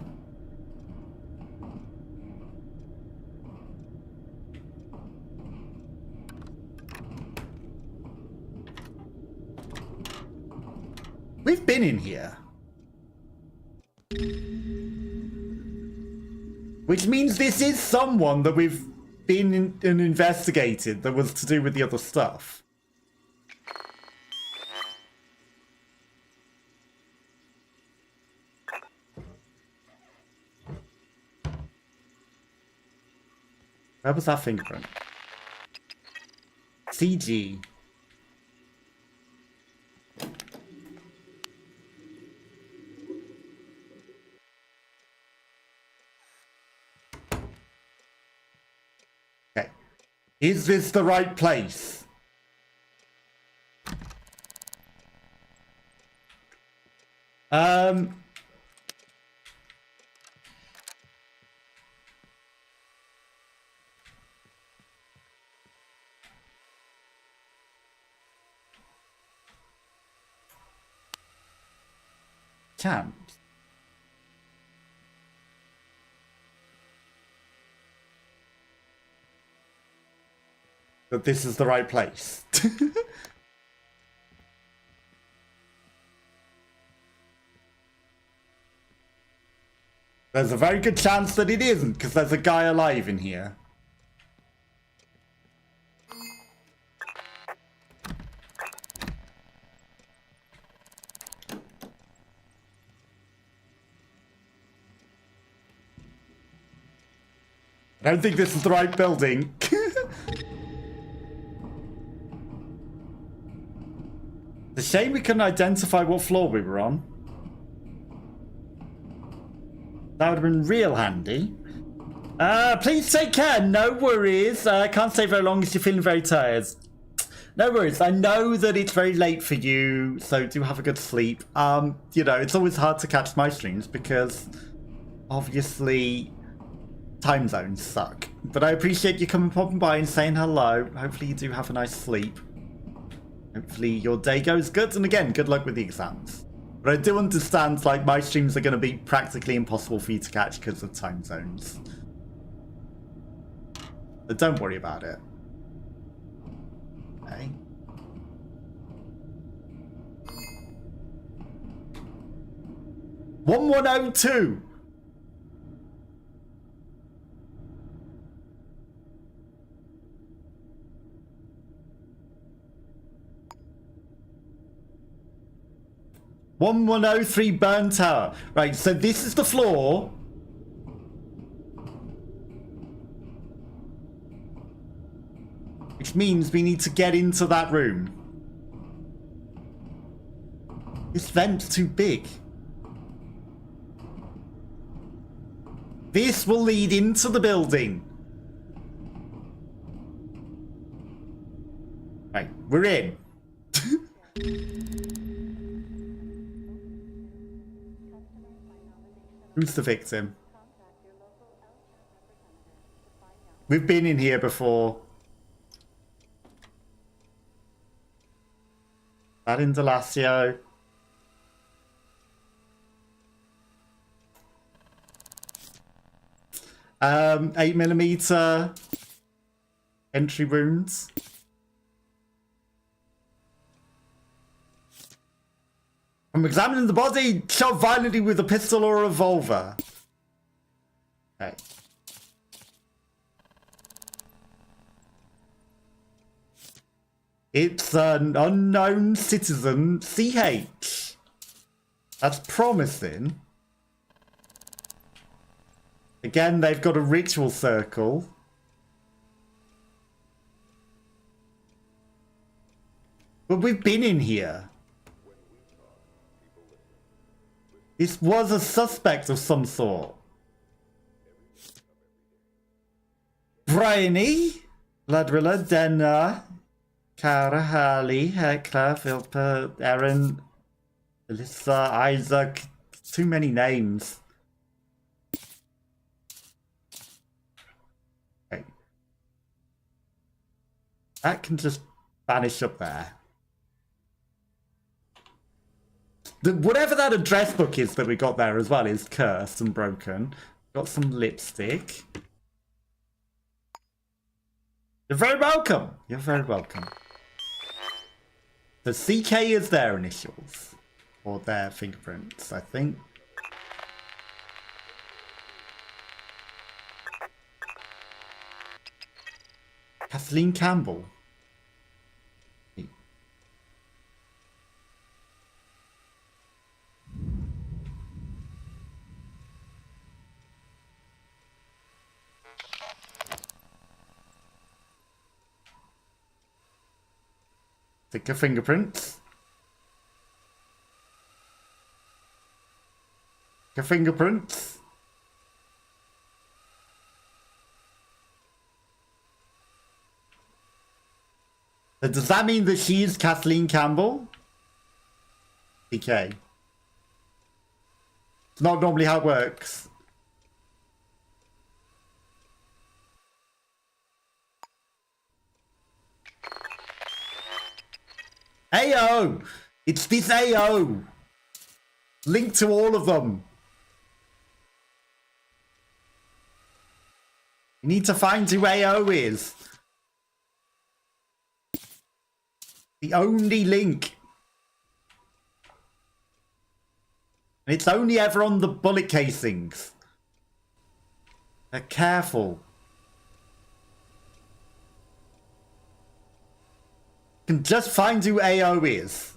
We've been in here. Which means this is someone that we've been in and investigated that was to do with the other stuff. Where was that fingerprint? CG. Okay. Is this the right place? Camps. That this is the right place. There's a very good chance that it isn't, because there's a guy alive in here. I don't think this is the right building. It's a shame we couldn't identify what floor we were on. That would have been real handy. Please take care. No worries. Can't stay very long as you're feeling very tired. No worries. I know that it's very late for you, so do have a good sleep. You know, it's always hard to catch my streams because obviously time zones suck. But I appreciate you coming popping by and saying hello. Hopefully you do have a nice sleep. Hopefully your day goes good. And again, good luck with the exams. But I do understand, like, my streams are going to be practically impossible for you to catch because of time zones. But don't worry about it. Okay. "1102! "1103 Burn Tower." Right, so this is the floor. Which means we need to get into that room. This vent's too big. This will lead into the building. Right, we're in. Who's the victim? We've been in here before. That Indelacio. 8mm entry wounds. From examining the body, shot violently with a pistol or a revolver. Okay. It's an unknown citizen, CH. That's promising. Again, they've got a ritual circle. But we've been in here. This was a suspect of some sort. Bryony, Ladrilla, Denna, Cara, Harley, Hecla, Philpa, Aaron, Alyssa, Isaac, too many names. Okay. That can just vanish up there. Whatever that address book is that we got there as well is cursed and broken. Got some lipstick. You're very welcome. You're very welcome. The CK is their initials. Or their fingerprints, I think. Kathleen Campbell. Take her fingerprints. Her fingerprints. Does that mean that she is Kathleen Campbell? Okay. It's not normally how it works. AO! It's this AO! Linked to all of them. You need to find who AO is. The only link. And it's only ever on the bullet casings. They're careful. You can just find who AO is.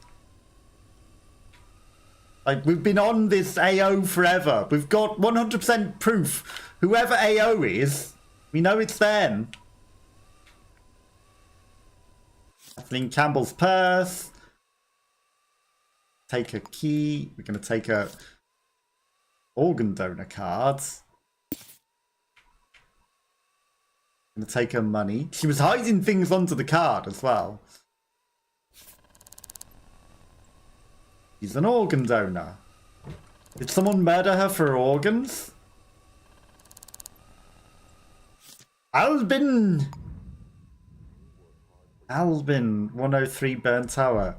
Like, we've been on this AO forever. We've got 100% proof. Whoever AO is, we know it's them. Kathleen Campbell's purse. Take a key. We're going to take a organ donor card. Going to take her money. She was hiding things onto the card as well. She's an organ donor. Did someone murder her for organs? Albin 103 Burn Tower.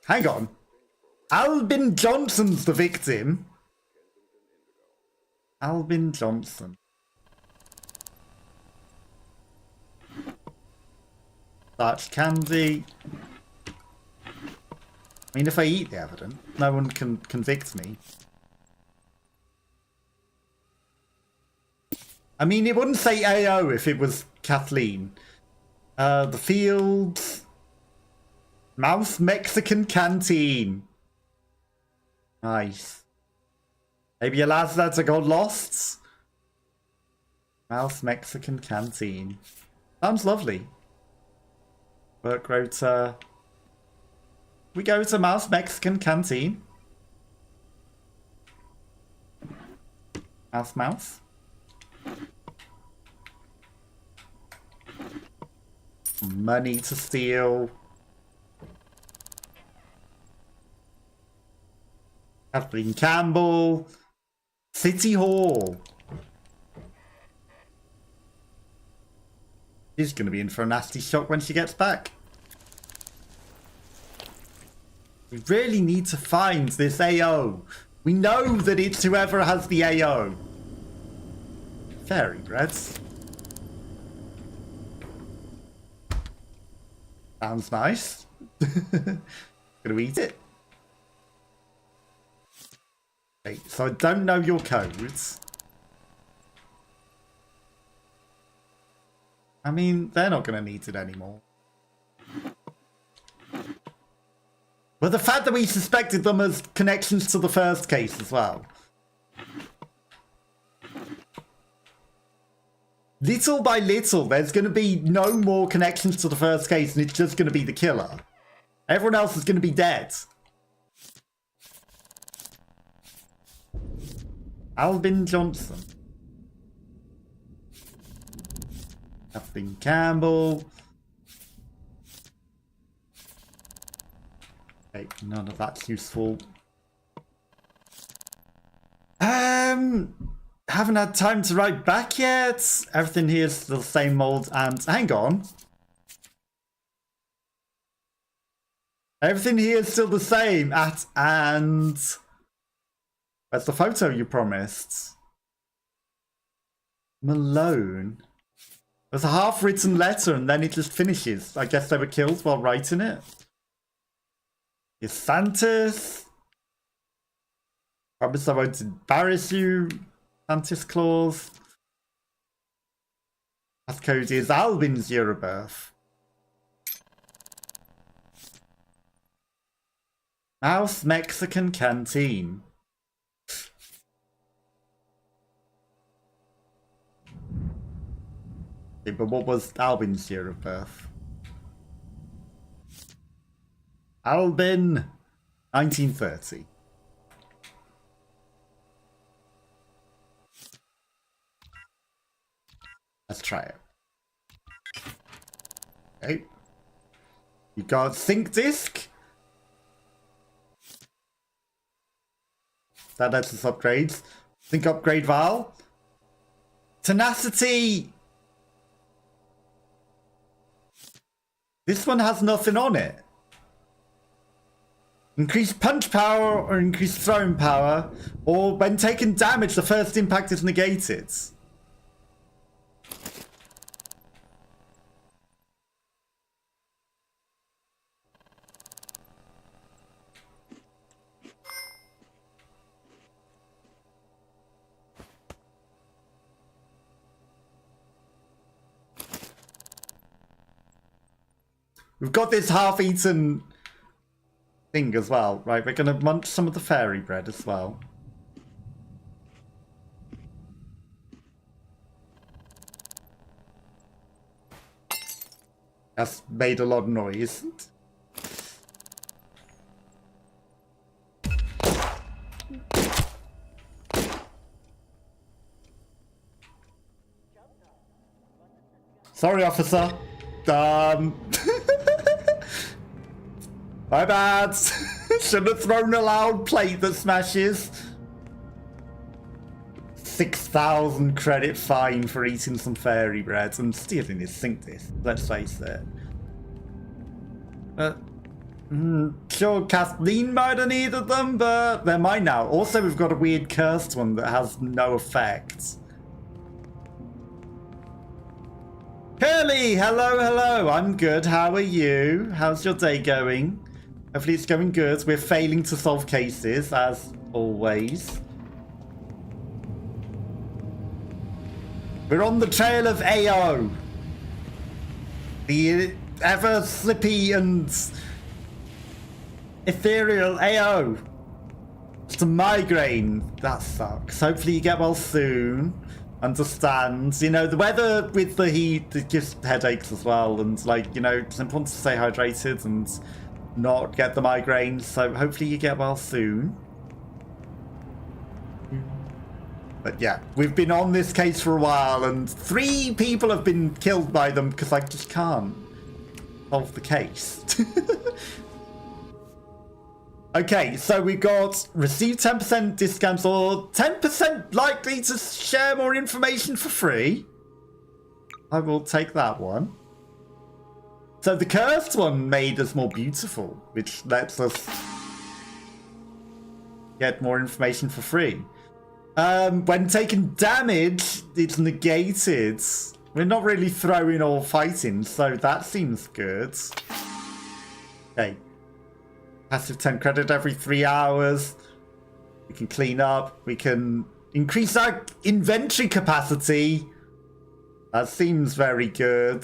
Hang on. Albin Johnson's the victim. Albin Johnson. Starch candy. I mean, if I eat the evidence, no one can convict me. I mean, it wouldn't say AO if it was Kathleen. The Fields. Mouse Mexican Canteen. Nice. Maybe your lads have got lost? Mouse Mexican Canteen. Sounds lovely. Work rota. We go to Mouse Mexican Canteen. Mouse. Money to steal. Kathleen Campbell. City Hall. She's going to be in for a nasty shock when she gets back. We really need to find this AO. We know that it's whoever has the AO. Fairy breads. Sounds nice. Gonna eat it. Okay, so I don't know your codes. I mean, they're not gonna need it anymore. But the fact that we suspected them as connections to the first case as well. Little by little, there's going to be no more connections to the first case, and it's just going to be the killer. Everyone else is going to be dead. Albin Johnson. Kathleen Campbell. Okay, none of that's useful. Haven't had time to write back yet. Everything here is still the same mold, and hang on. Everything here is still the same. And where's the photo you promised? Malone. There's a half-written letter, and then it just finishes. I guess they were killed while writing it. Yes, Santis. Promise I won't embarrass you. Santis clause. Passcode is Albin's year of birth. Mouse Mexican Canteen. Okay, but what was Albin's year of birth? Albin, 1930. Let's try it. Okay. You got sync disk. That lets us upgrades. Sync upgrade Val. Tenacity. This one has nothing on it. Increased punch power or increased throwing power, or when taking damage, the first impact is negated. We've got this half-eaten thing as well, right? We're gonna munch some of the fairy bread as well. That's made a lot of noise. Sorry, officer. My bad. Should have thrown a loud plate that smashes. 6,000 credit fine for eating some fairy bread and stealing his sink disk. Let's face it. Sure, Kathleen might have needed them, but they're mine now. Also, we've got a weird cursed one that has no effect. Curly, hello, hello. I'm good. How are you? How's your day going? Hopefully it's going good. We're failing to solve cases, as always. We're on the trail of AO. The ever slippy and ethereal AO. Just a migraine. That sucks. Hopefully you get well soon. Understand. You know, the weather with the heat, it gives headaches as well. And, like, you know, it's important to stay hydrated and not get the migraines. So hopefully you get well soon. But yeah, we've been on this case for a while, and 3 people have been killed by them because I just can't solve the case. Okay, so we got receive 10% discounts or 10% likely to share more information for free. I will take that one. So the cursed one made us more beautiful, which lets us get more information for free. When taking damage, it's negated. We're not really throwing or fighting, so that seems good. Okay. Passive 10 credit every 3 hours. We can clean up. We can increase our inventory capacity. That seems very good.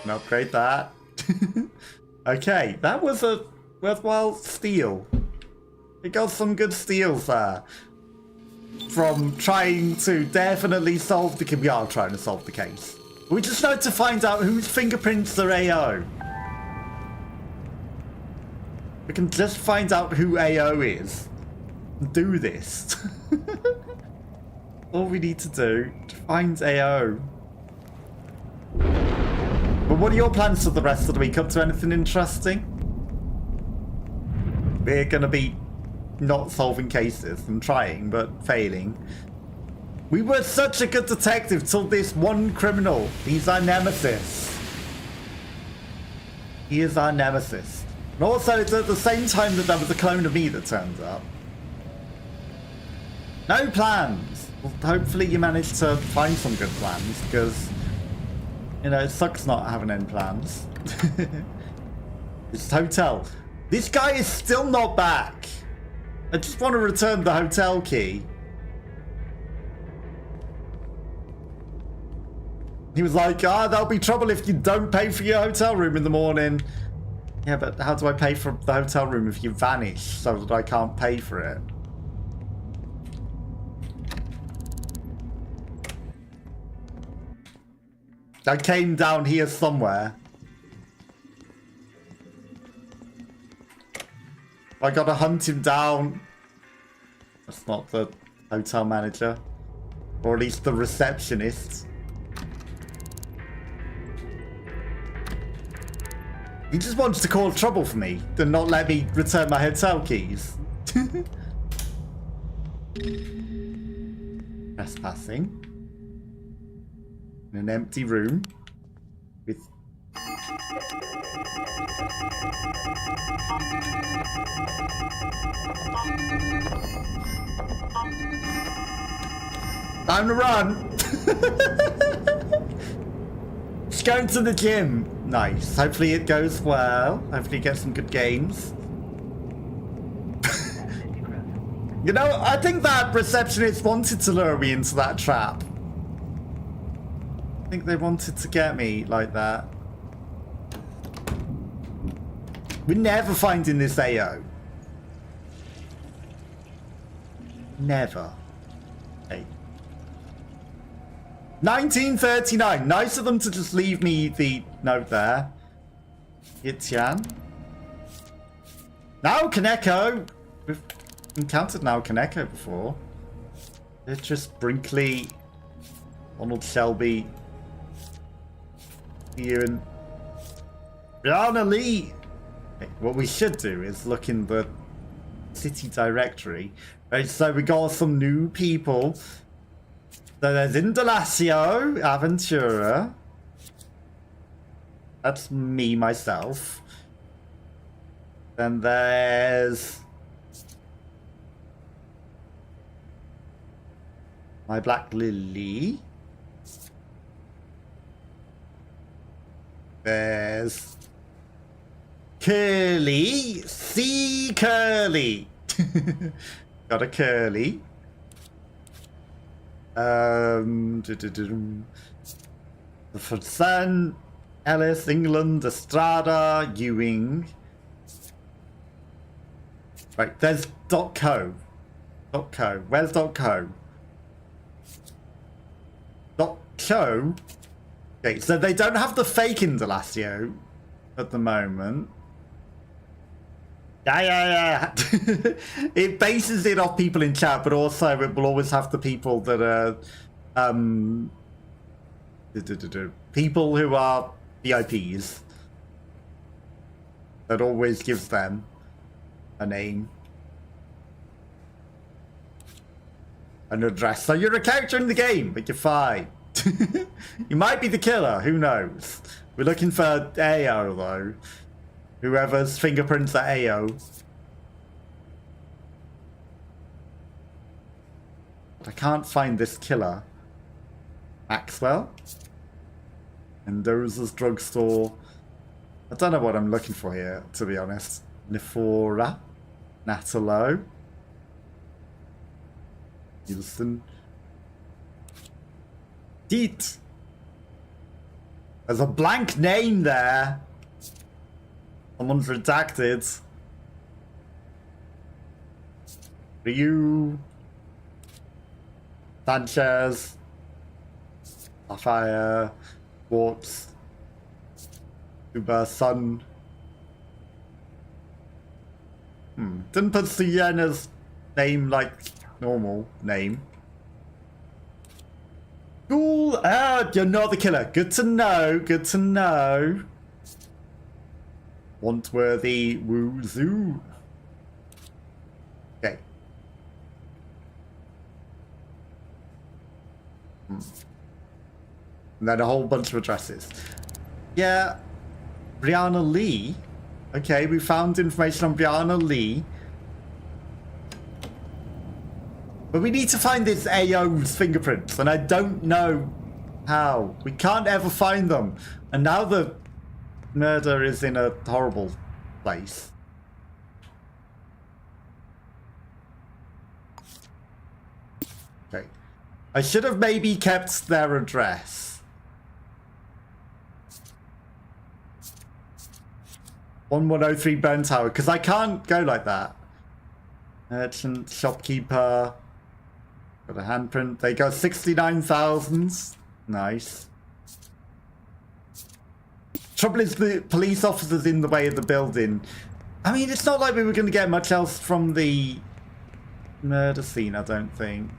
And upgrade that. Okay, that was a worthwhile steal. We got some good steals there. From trying to definitely solve the case. We are trying to solve the case. We just need to find out whose fingerprints are AO. We can just find out who AO is. And do this. All we need to do to find AO. But what are your plans for the rest of the week? Up to anything interesting? We're gonna be not solving cases and trying, but failing. We were such a good detective till this one criminal. He's our nemesis. He is our nemesis. And also, it's at the same time that there was a clone of me that turns up. No plans. Well, hopefully you managed to find some good plans, because, you know, it sucks not having any plans. This hotel. This guy is still not back. I just want to return the hotel key. He was like, there'll be trouble if you don't pay for your hotel room in the morning. Yeah, but how do I pay for the hotel room if you vanish so that I can't pay for it? I came down here somewhere. I gotta hunt him down. That's not the hotel manager. Or at least the receptionist. He just wants to cause trouble for me and not let me return my hotel keys. Trespassing. In an empty room. With... Time to run! Just going to the gym. Nice. Hopefully it goes well. Hopefully you get some good games. You know, I think that receptionist wanted to lure me into that trap. I think they wanted to get me like that. We're never finding this AO. Never. Hey. 1939. Nice of them to just leave me the note there. Yitian. Now Kaneko. We've encountered Now Kaneko before. It's just Brinkley, Donald Shelby, Ian, Brianna Lee. Okay, what we should do is look in the city directory. Right, so we got some new people. So there's Indelacio, Aventura. That's me, myself. Then there's my Black Lily. There's Curly. See Curly. Got a Curly. The Sun, Ellis, England, Estrada, Ewing. Right, there's .co. .co. Where's .co? .co? Okay, so they don't have the fake Indelacio at the moment. Yeah. It bases it off people in chat, but also it will always have the people that are people who are VIPs. That always gives them a name, an address. So you're a character in the game, but you're fine. You might be the killer, who knows? We're looking for AO though. Whoever's fingerprints are AO. But I can't find this killer. Maxwell? Mendoza's drugstore. I don't know what I'm looking for here, to be honest. Nifora. Natalo. Nielsen. Deet. There's a blank name there. Someone's redacted. Ryu. Sanchez. Sapphire. Warps. Uber Sun. Didn't put Siena's name like normal name. Ghoul You're not the killer. Good to know. Good to know. Want-worthy woo-zoo. Okay. And then a whole bunch of addresses. Yeah. Brianna Lee. Okay, we found information on Brianna Lee. But we need to find this AO's fingerprints, and I don't know how. We can't ever find them. And now the murder is in a horrible place. Okay. I should have maybe kept their address. 1103 Burn Tower, because I can't go like that. Merchant, shopkeeper. Got a handprint. They got 69,000. Nice. Trouble is the police officers in the way of the building. I mean, it's not like we were going to get much else from the murder scene, I don't think.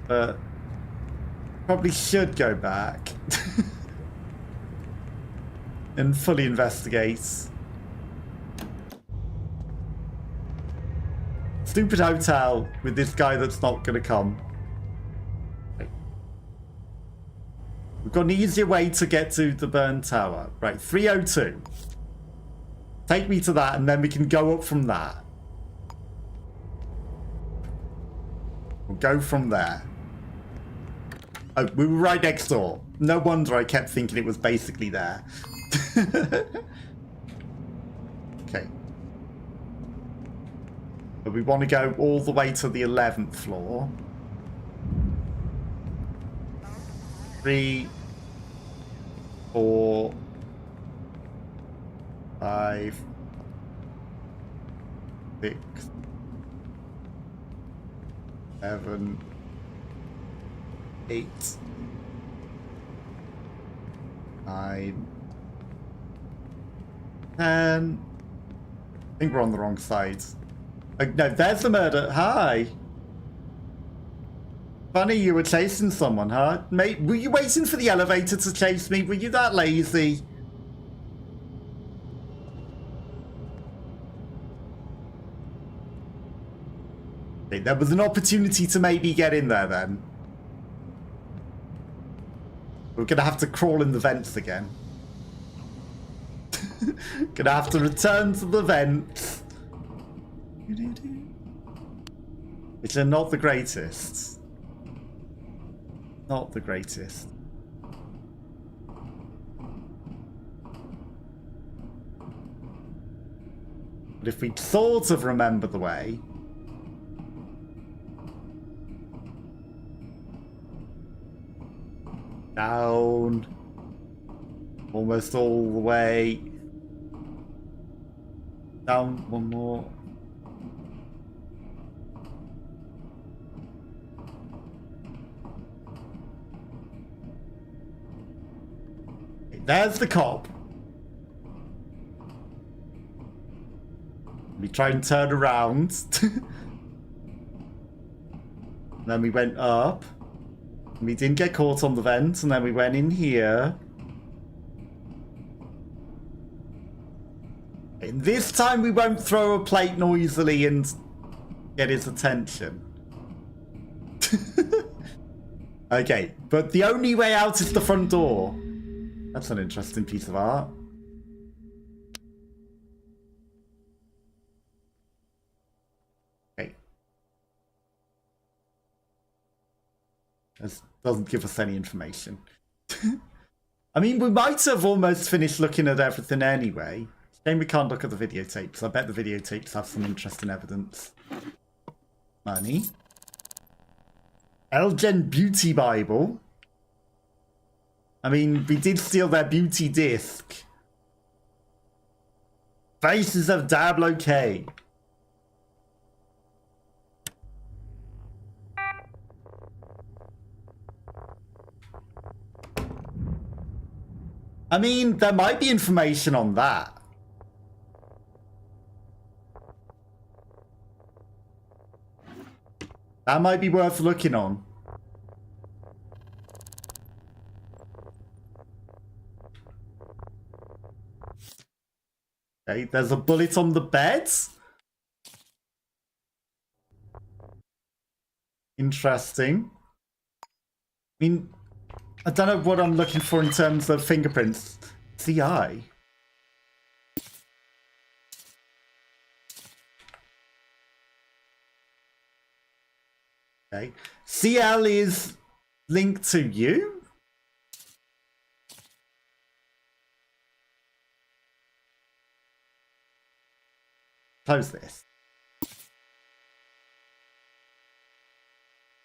But probably should go back and fully investigate. Stupid hotel with this guy that's not going to come. We've got an easier way to get to the burn tower. Right, 302. Take me to that and then we can go up from that. We'll go from there. Oh, we were right next door. No wonder I kept thinking it was basically there. Okay. But we want to go all the way to the 11th floor. 3, 4, 5, 6, 7, 8, 9, 10. I think we're on the wrong side. No, there's the murder. Hi. Funny you were chasing someone, huh? Mate, were you waiting for the elevator to chase me? Were you that lazy? Okay, there was an opportunity to maybe get in there then. We're gonna have to crawl in the vents again. Gonna have to return to the vents. Which are not the greatest. Not the greatest. But if we sort of remember the way... Down. Almost all the way. Down one more. There's the cop. We tried and turn around. Then we went up. We didn't get caught on the vent, and then we went in here. And this time we won't throw a plate noisily and get his attention. Okay, but the only way out is the front door. That's an interesting piece of art. Okay. This doesn't give us any information. I mean, we might have almost finished looking at everything anyway. Shame we can't look at the videotapes. I bet the videotapes have some interesting evidence. Money. Elgen Beauty Bible. I mean, we did steal their beauty disc. Faces of Indelacio.co.uk. I mean, there might be information on that. That might be worth looking on. Okay, there's a bullet on the bed. Interesting. I mean, I don't know what I'm looking for in terms of fingerprints. CI. Okay. CL is linked to you? Close this.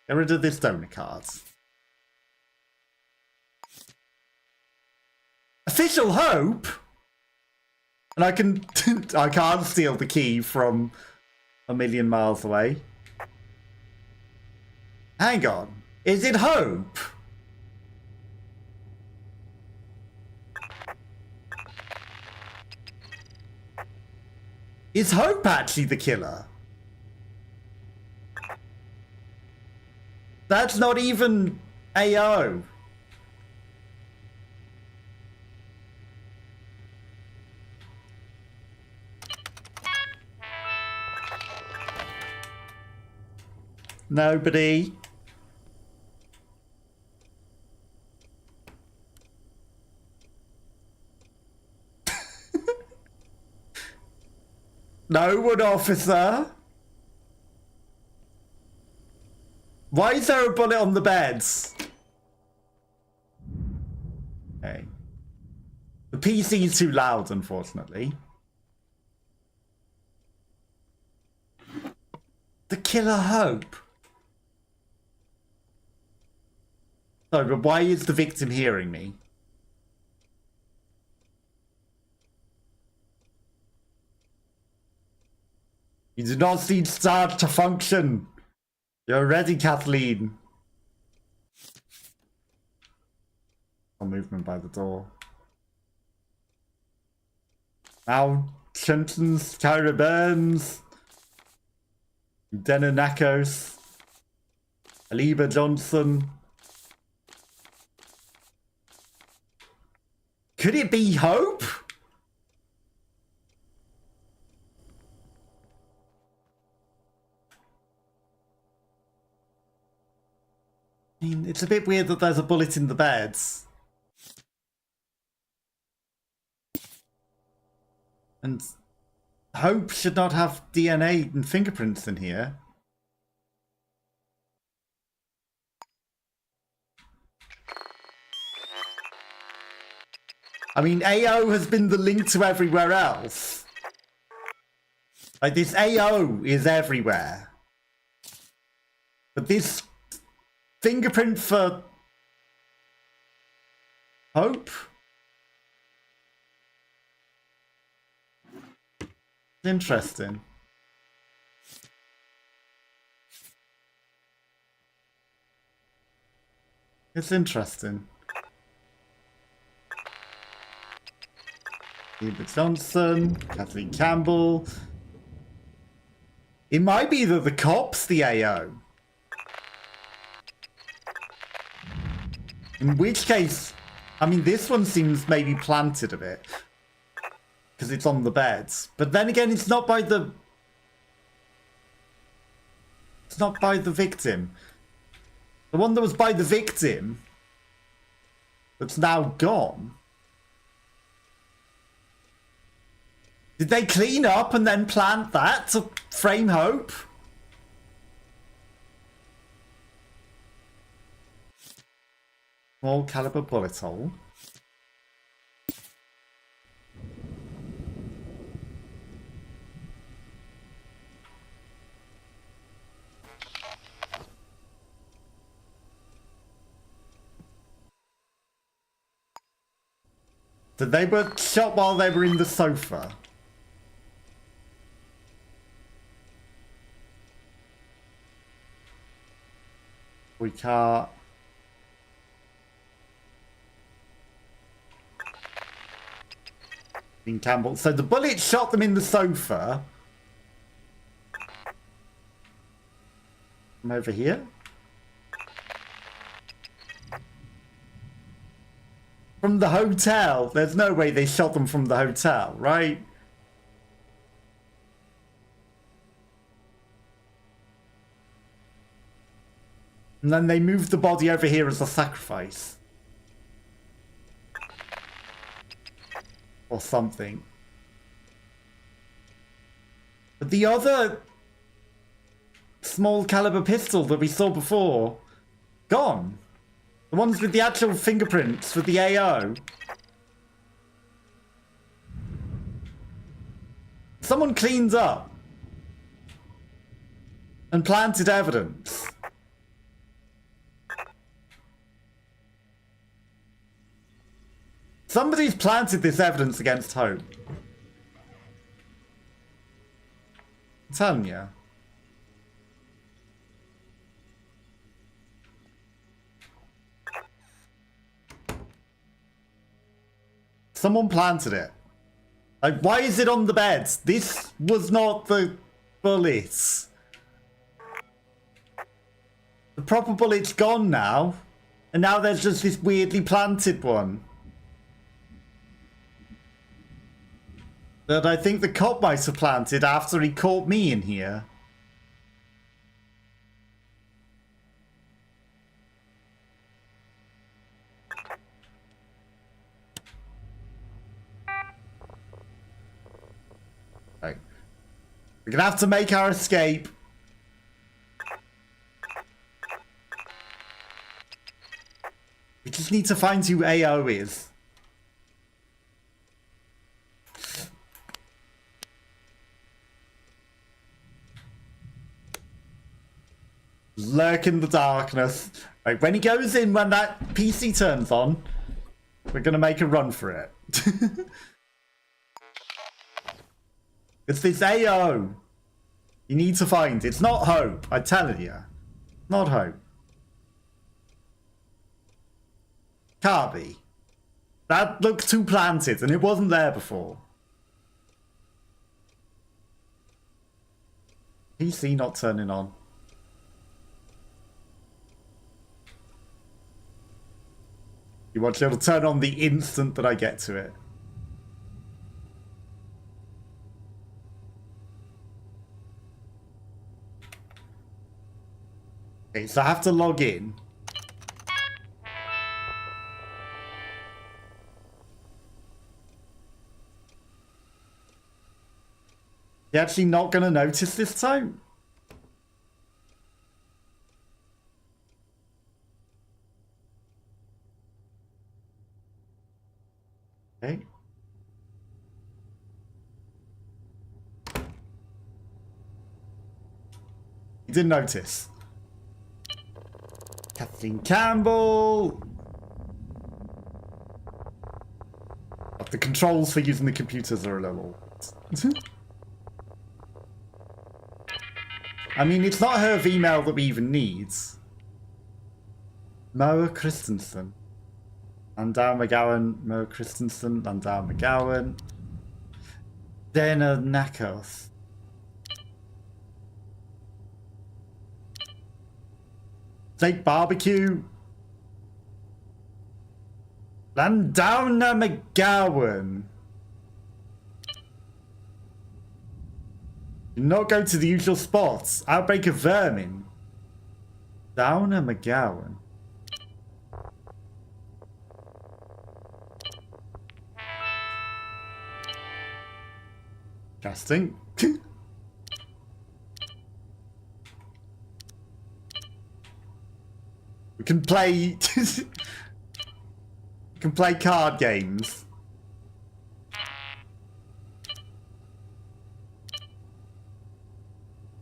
Get rid of this donor card. Official Hope? And I can... I can't steal the key from a million miles away. Hang on. Is it Hope? Is Hope actually the killer? That's not even AO. Nobody. No one, officer. Why is there a bullet on the beds? Okay. The PC is too loud, unfortunately. The killer Hope. Sorry, but why is the victim hearing me? You do not see start to function. You're ready, Kathleen. No movement by the door. Now, Chinton's, Kyra Burns, Denanakos, Aliba Johnson. Could it be Hope? I mean, it's a bit weird that there's a bullet in the beds. And Hope should not have DNA and fingerprints in here. I mean, AO has been the link to everywhere else. Like, this AO is everywhere. But this fingerprint for Hope? Interesting. It's interesting. David Johnson, Kathleen Campbell. It might be that the cop's the AO. In which case, I mean, this one seems maybe planted a bit. Because it's on the beds. But then again, it's not by the... It's not by the victim. The one that was by the victim... that's now gone. Did they clean up and then plant that to frame Hope? Small caliber bullet hole. So they were shot while they were in the sofa. We can't. In Campbell. So the bullet shot them in the sofa. From over here. From the hotel. There's no way they shot them from the hotel, right? And then they moved the body over here as a sacrifice. Or something. But the other small caliber pistol that we saw before, gone. The ones with the actual fingerprints for the AO. Someone cleaned up and planted evidence. Somebody's planted this evidence against Hope. I'm telling you. Someone planted it. Like, why is it on the bed? This was not the bullets. The proper bullet's gone now. And now there's just this weirdly planted one. That I think the cop might have planted after he caught me in here. Right. We're gonna have to make our escape. We just need to find who AO is. Lurk in the darkness. Right, when he goes in, when that PC turns on, we're gonna make a run for it. It's this AO. You need to find. It's not Hope. I tell you. Not Hope. Can't be. That looked too planted and it wasn't there before. PC not turning on. You watch it'll turn on the instant that I get to it. Okay, so I have to log in. You're actually not going to notice this time? Okay. You didn't notice. Kathleen Campbell. But the controls for using the computers are a little... I mean, it's not her email that we even need. Moa Christensen. Landau McGowan, Moa Christensen, Landau McGowan. Dana Nakos. Steak barbecue. Landowner McGowan. Do not go to the usual spots. Outbreak of vermin. Downer McGowan. Interesting. We can play... we can play card games.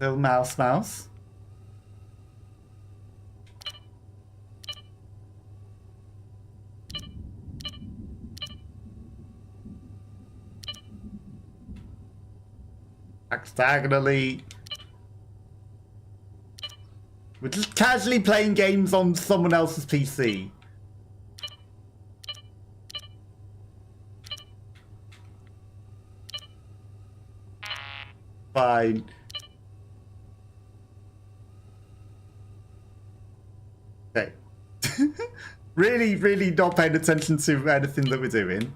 Little mouse. Diagonally. We're just casually playing games on someone else's PC. Fine. Okay. Really not paying attention to anything that we're doing.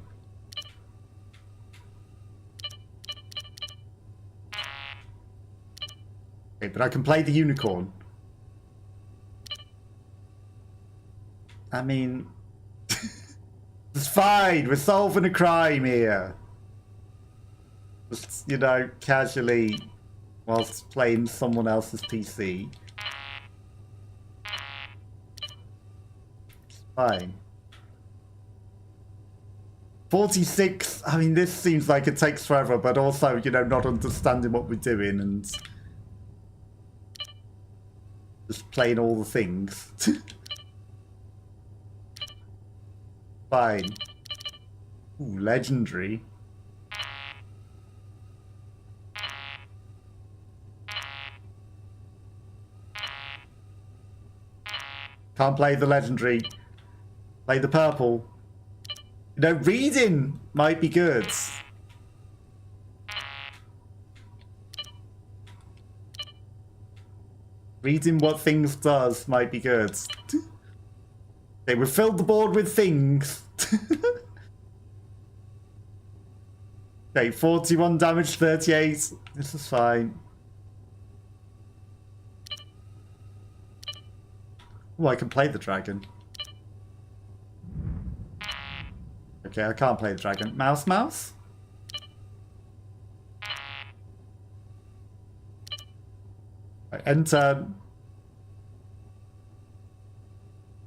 Okay, but I can play the unicorn. I mean, it's fine. We're solving a crime here. Just, you know, casually whilst playing someone else's PC. It's fine. 46, I mean, this seems like it takes forever, but also, you know, not understanding what we're doing and just playing all the things. Fine. Ooh, legendary. Can't play the legendary. Play the purple. You know, reading might be good. Reading what things does might be good. Okay, we've filled the board with things. Okay, 41 damage, 38. This is fine. Oh, I can play the dragon. Okay, I can't play the dragon. Mouse, mouse? Right, end turn.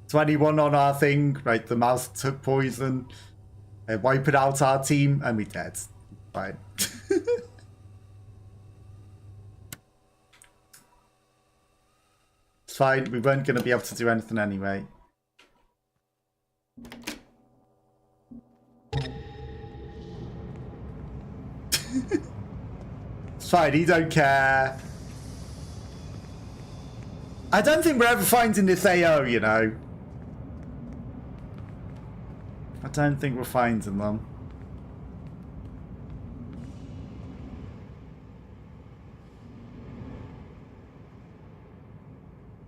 21 on our thing. Right, the mouse took poison. Wiping out our team, and we're dead. Fine. It's fine. We weren't going to be able to do anything anyway. It's fine. He don't care. I don't think we're ever finding this AO, you know. I don't think we're finding them.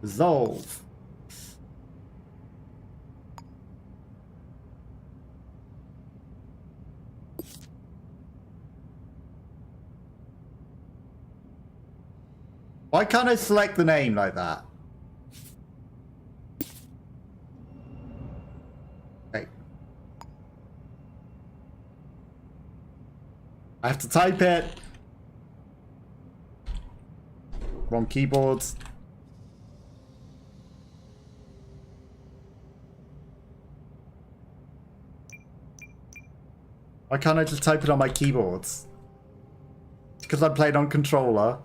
Resolve. Why can't I select the name like that? Okay. I have to type it. Wrong keyboard. Why can't I just type it on my keyboards? Because I'm playing on controller.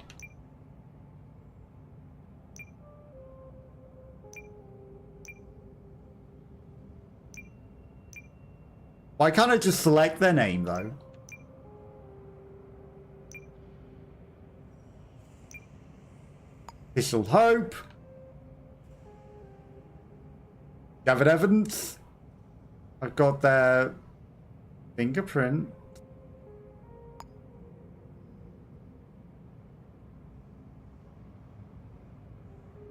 Why can't I just select their name though? Official Hope. Gathered evidence. I've got their fingerprint.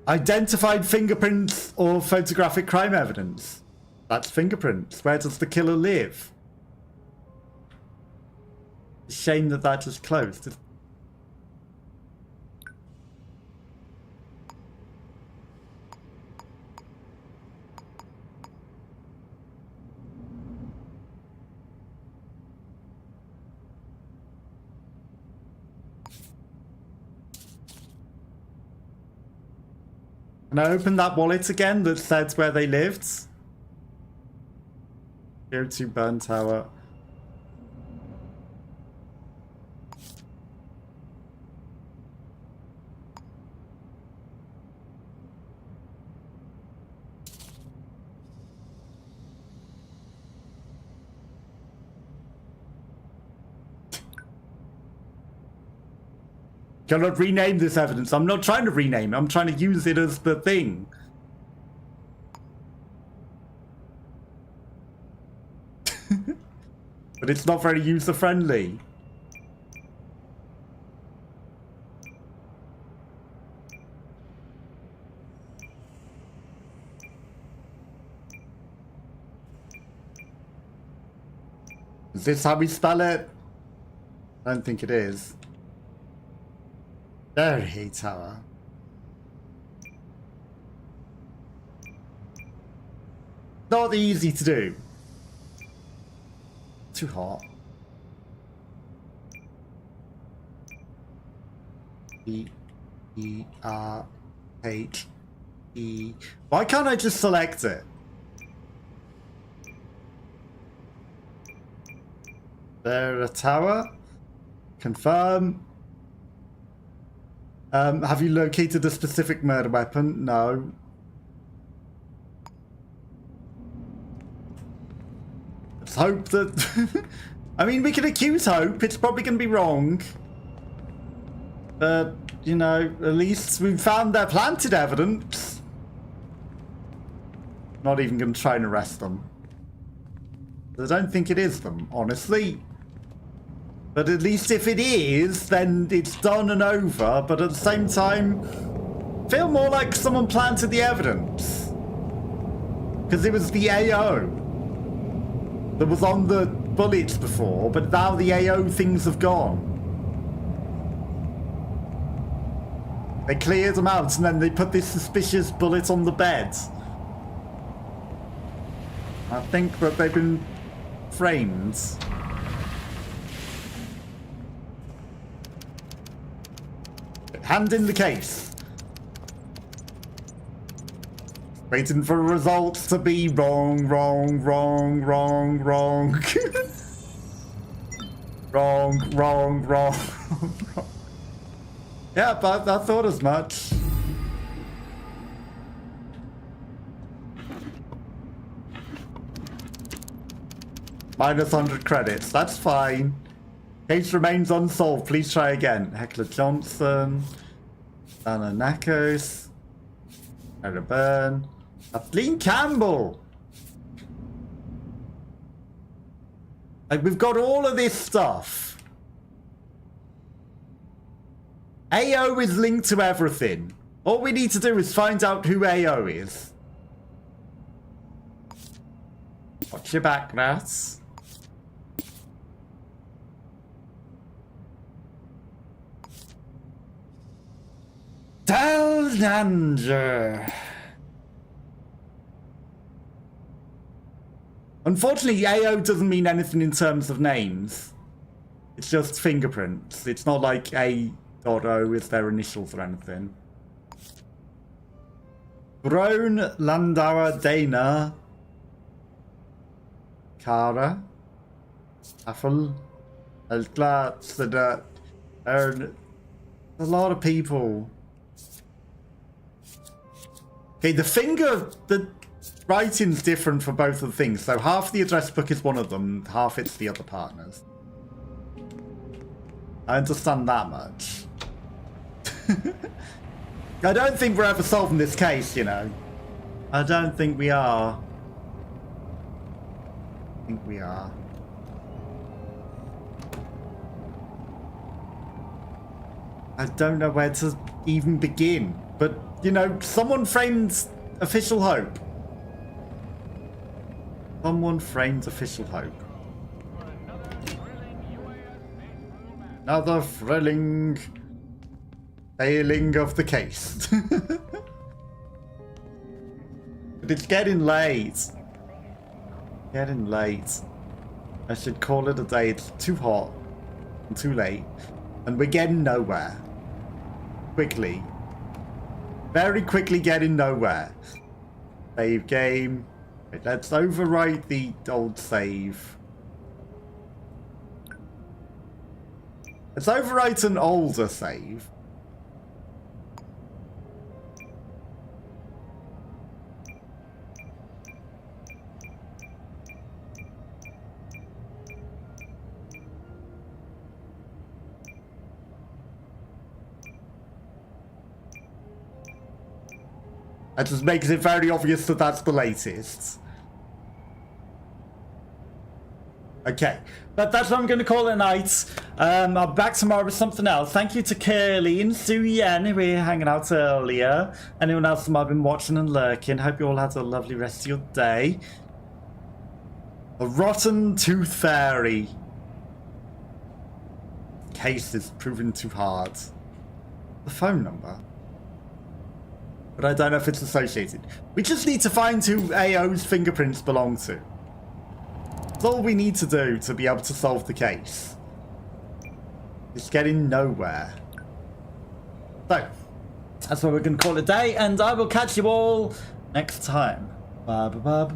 Identified fingerprints or photographic crime evidence. That's fingerprints. Where does the killer live? Shame that that just closed. Can I open that wallet again that said where they lived? Go to Burn Tower. Cannot rename this evidence. I'm not trying to rename it. I'm trying to use it as the thing. But it's not very user-friendly. Is this how we spell it? I don't think it is. Very tower. Not easy to do. Too hot. E-E-R-H-E. Why can't I just select it? There a tower. Confirm. Have you located a specific murder weapon? No. Let's hope that... I mean, we can accuse Hope. It's probably going to be wrong. But, you know, at least we've found their planted evidence. Not even going to try and arrest them. I don't think it is them, honestly. But at least if it is, then it's done and over. But at the same time, feel more like someone planted the evidence. Because it was the AO that was on the bullets before, but now the AO things have gone. They cleared them out and then they put this suspicious bullet on the bed. I think that they've been framed. Hand in the case. Waiting for results to be wrong. wrong. Yeah, but I thought as much. Minus 100 credits, that's fine. Case remains unsolved, please try again. Heckler Johnson, Anna Nakos, Sarah Byrne, Kathleen Campbell. Like, we've got all of this stuff. AO is linked to everything. All we need to do is find out who AO is. Watch your back, rats. Talnanger. Unfortunately, AO doesn't mean anything in terms of names. It's just fingerprints. It's not like A.O is their initials or anything. Brown, Landauer, Dana, Kara, Affel, Elglat, Sadat, Ern. A lot of people. Okay, the writing's different for both of the things. So half the address book is one of them, half it's the other partners. I understand that much. I don't think we're ever solving this case, you know. I don't think we are. I think we are. I don't know where to even begin. But, you know, someone framed Official Hope. Someone framed Official Hope. Another thrilling failing of the case. But it's getting late. Getting late. I should call it a day. It's too hot and too late. And we're getting nowhere. Quickly. Very quickly getting nowhere. Save game. Right, let's overwrite the old save. Let's overwrite an older save. That just makes it very obvious that that's the latest. Okay, but that's what I'm going to call it a night. I'm back tomorrow with something else. Thank you to Curly and Sue Yen, who were hanging out earlier. Anyone else who might have been watching and lurking. Hope you all had a lovely rest of your day. A rotten tooth fairy. Case is proving too hard. The phone number. but I don't know if it's associated. We just need to find who AO's fingerprints belong to. That's all we need to do to be able to solve the case. It's getting nowhere. So, that's what we're going to call it a day, and I will catch you all next time. Bye bye bye bye.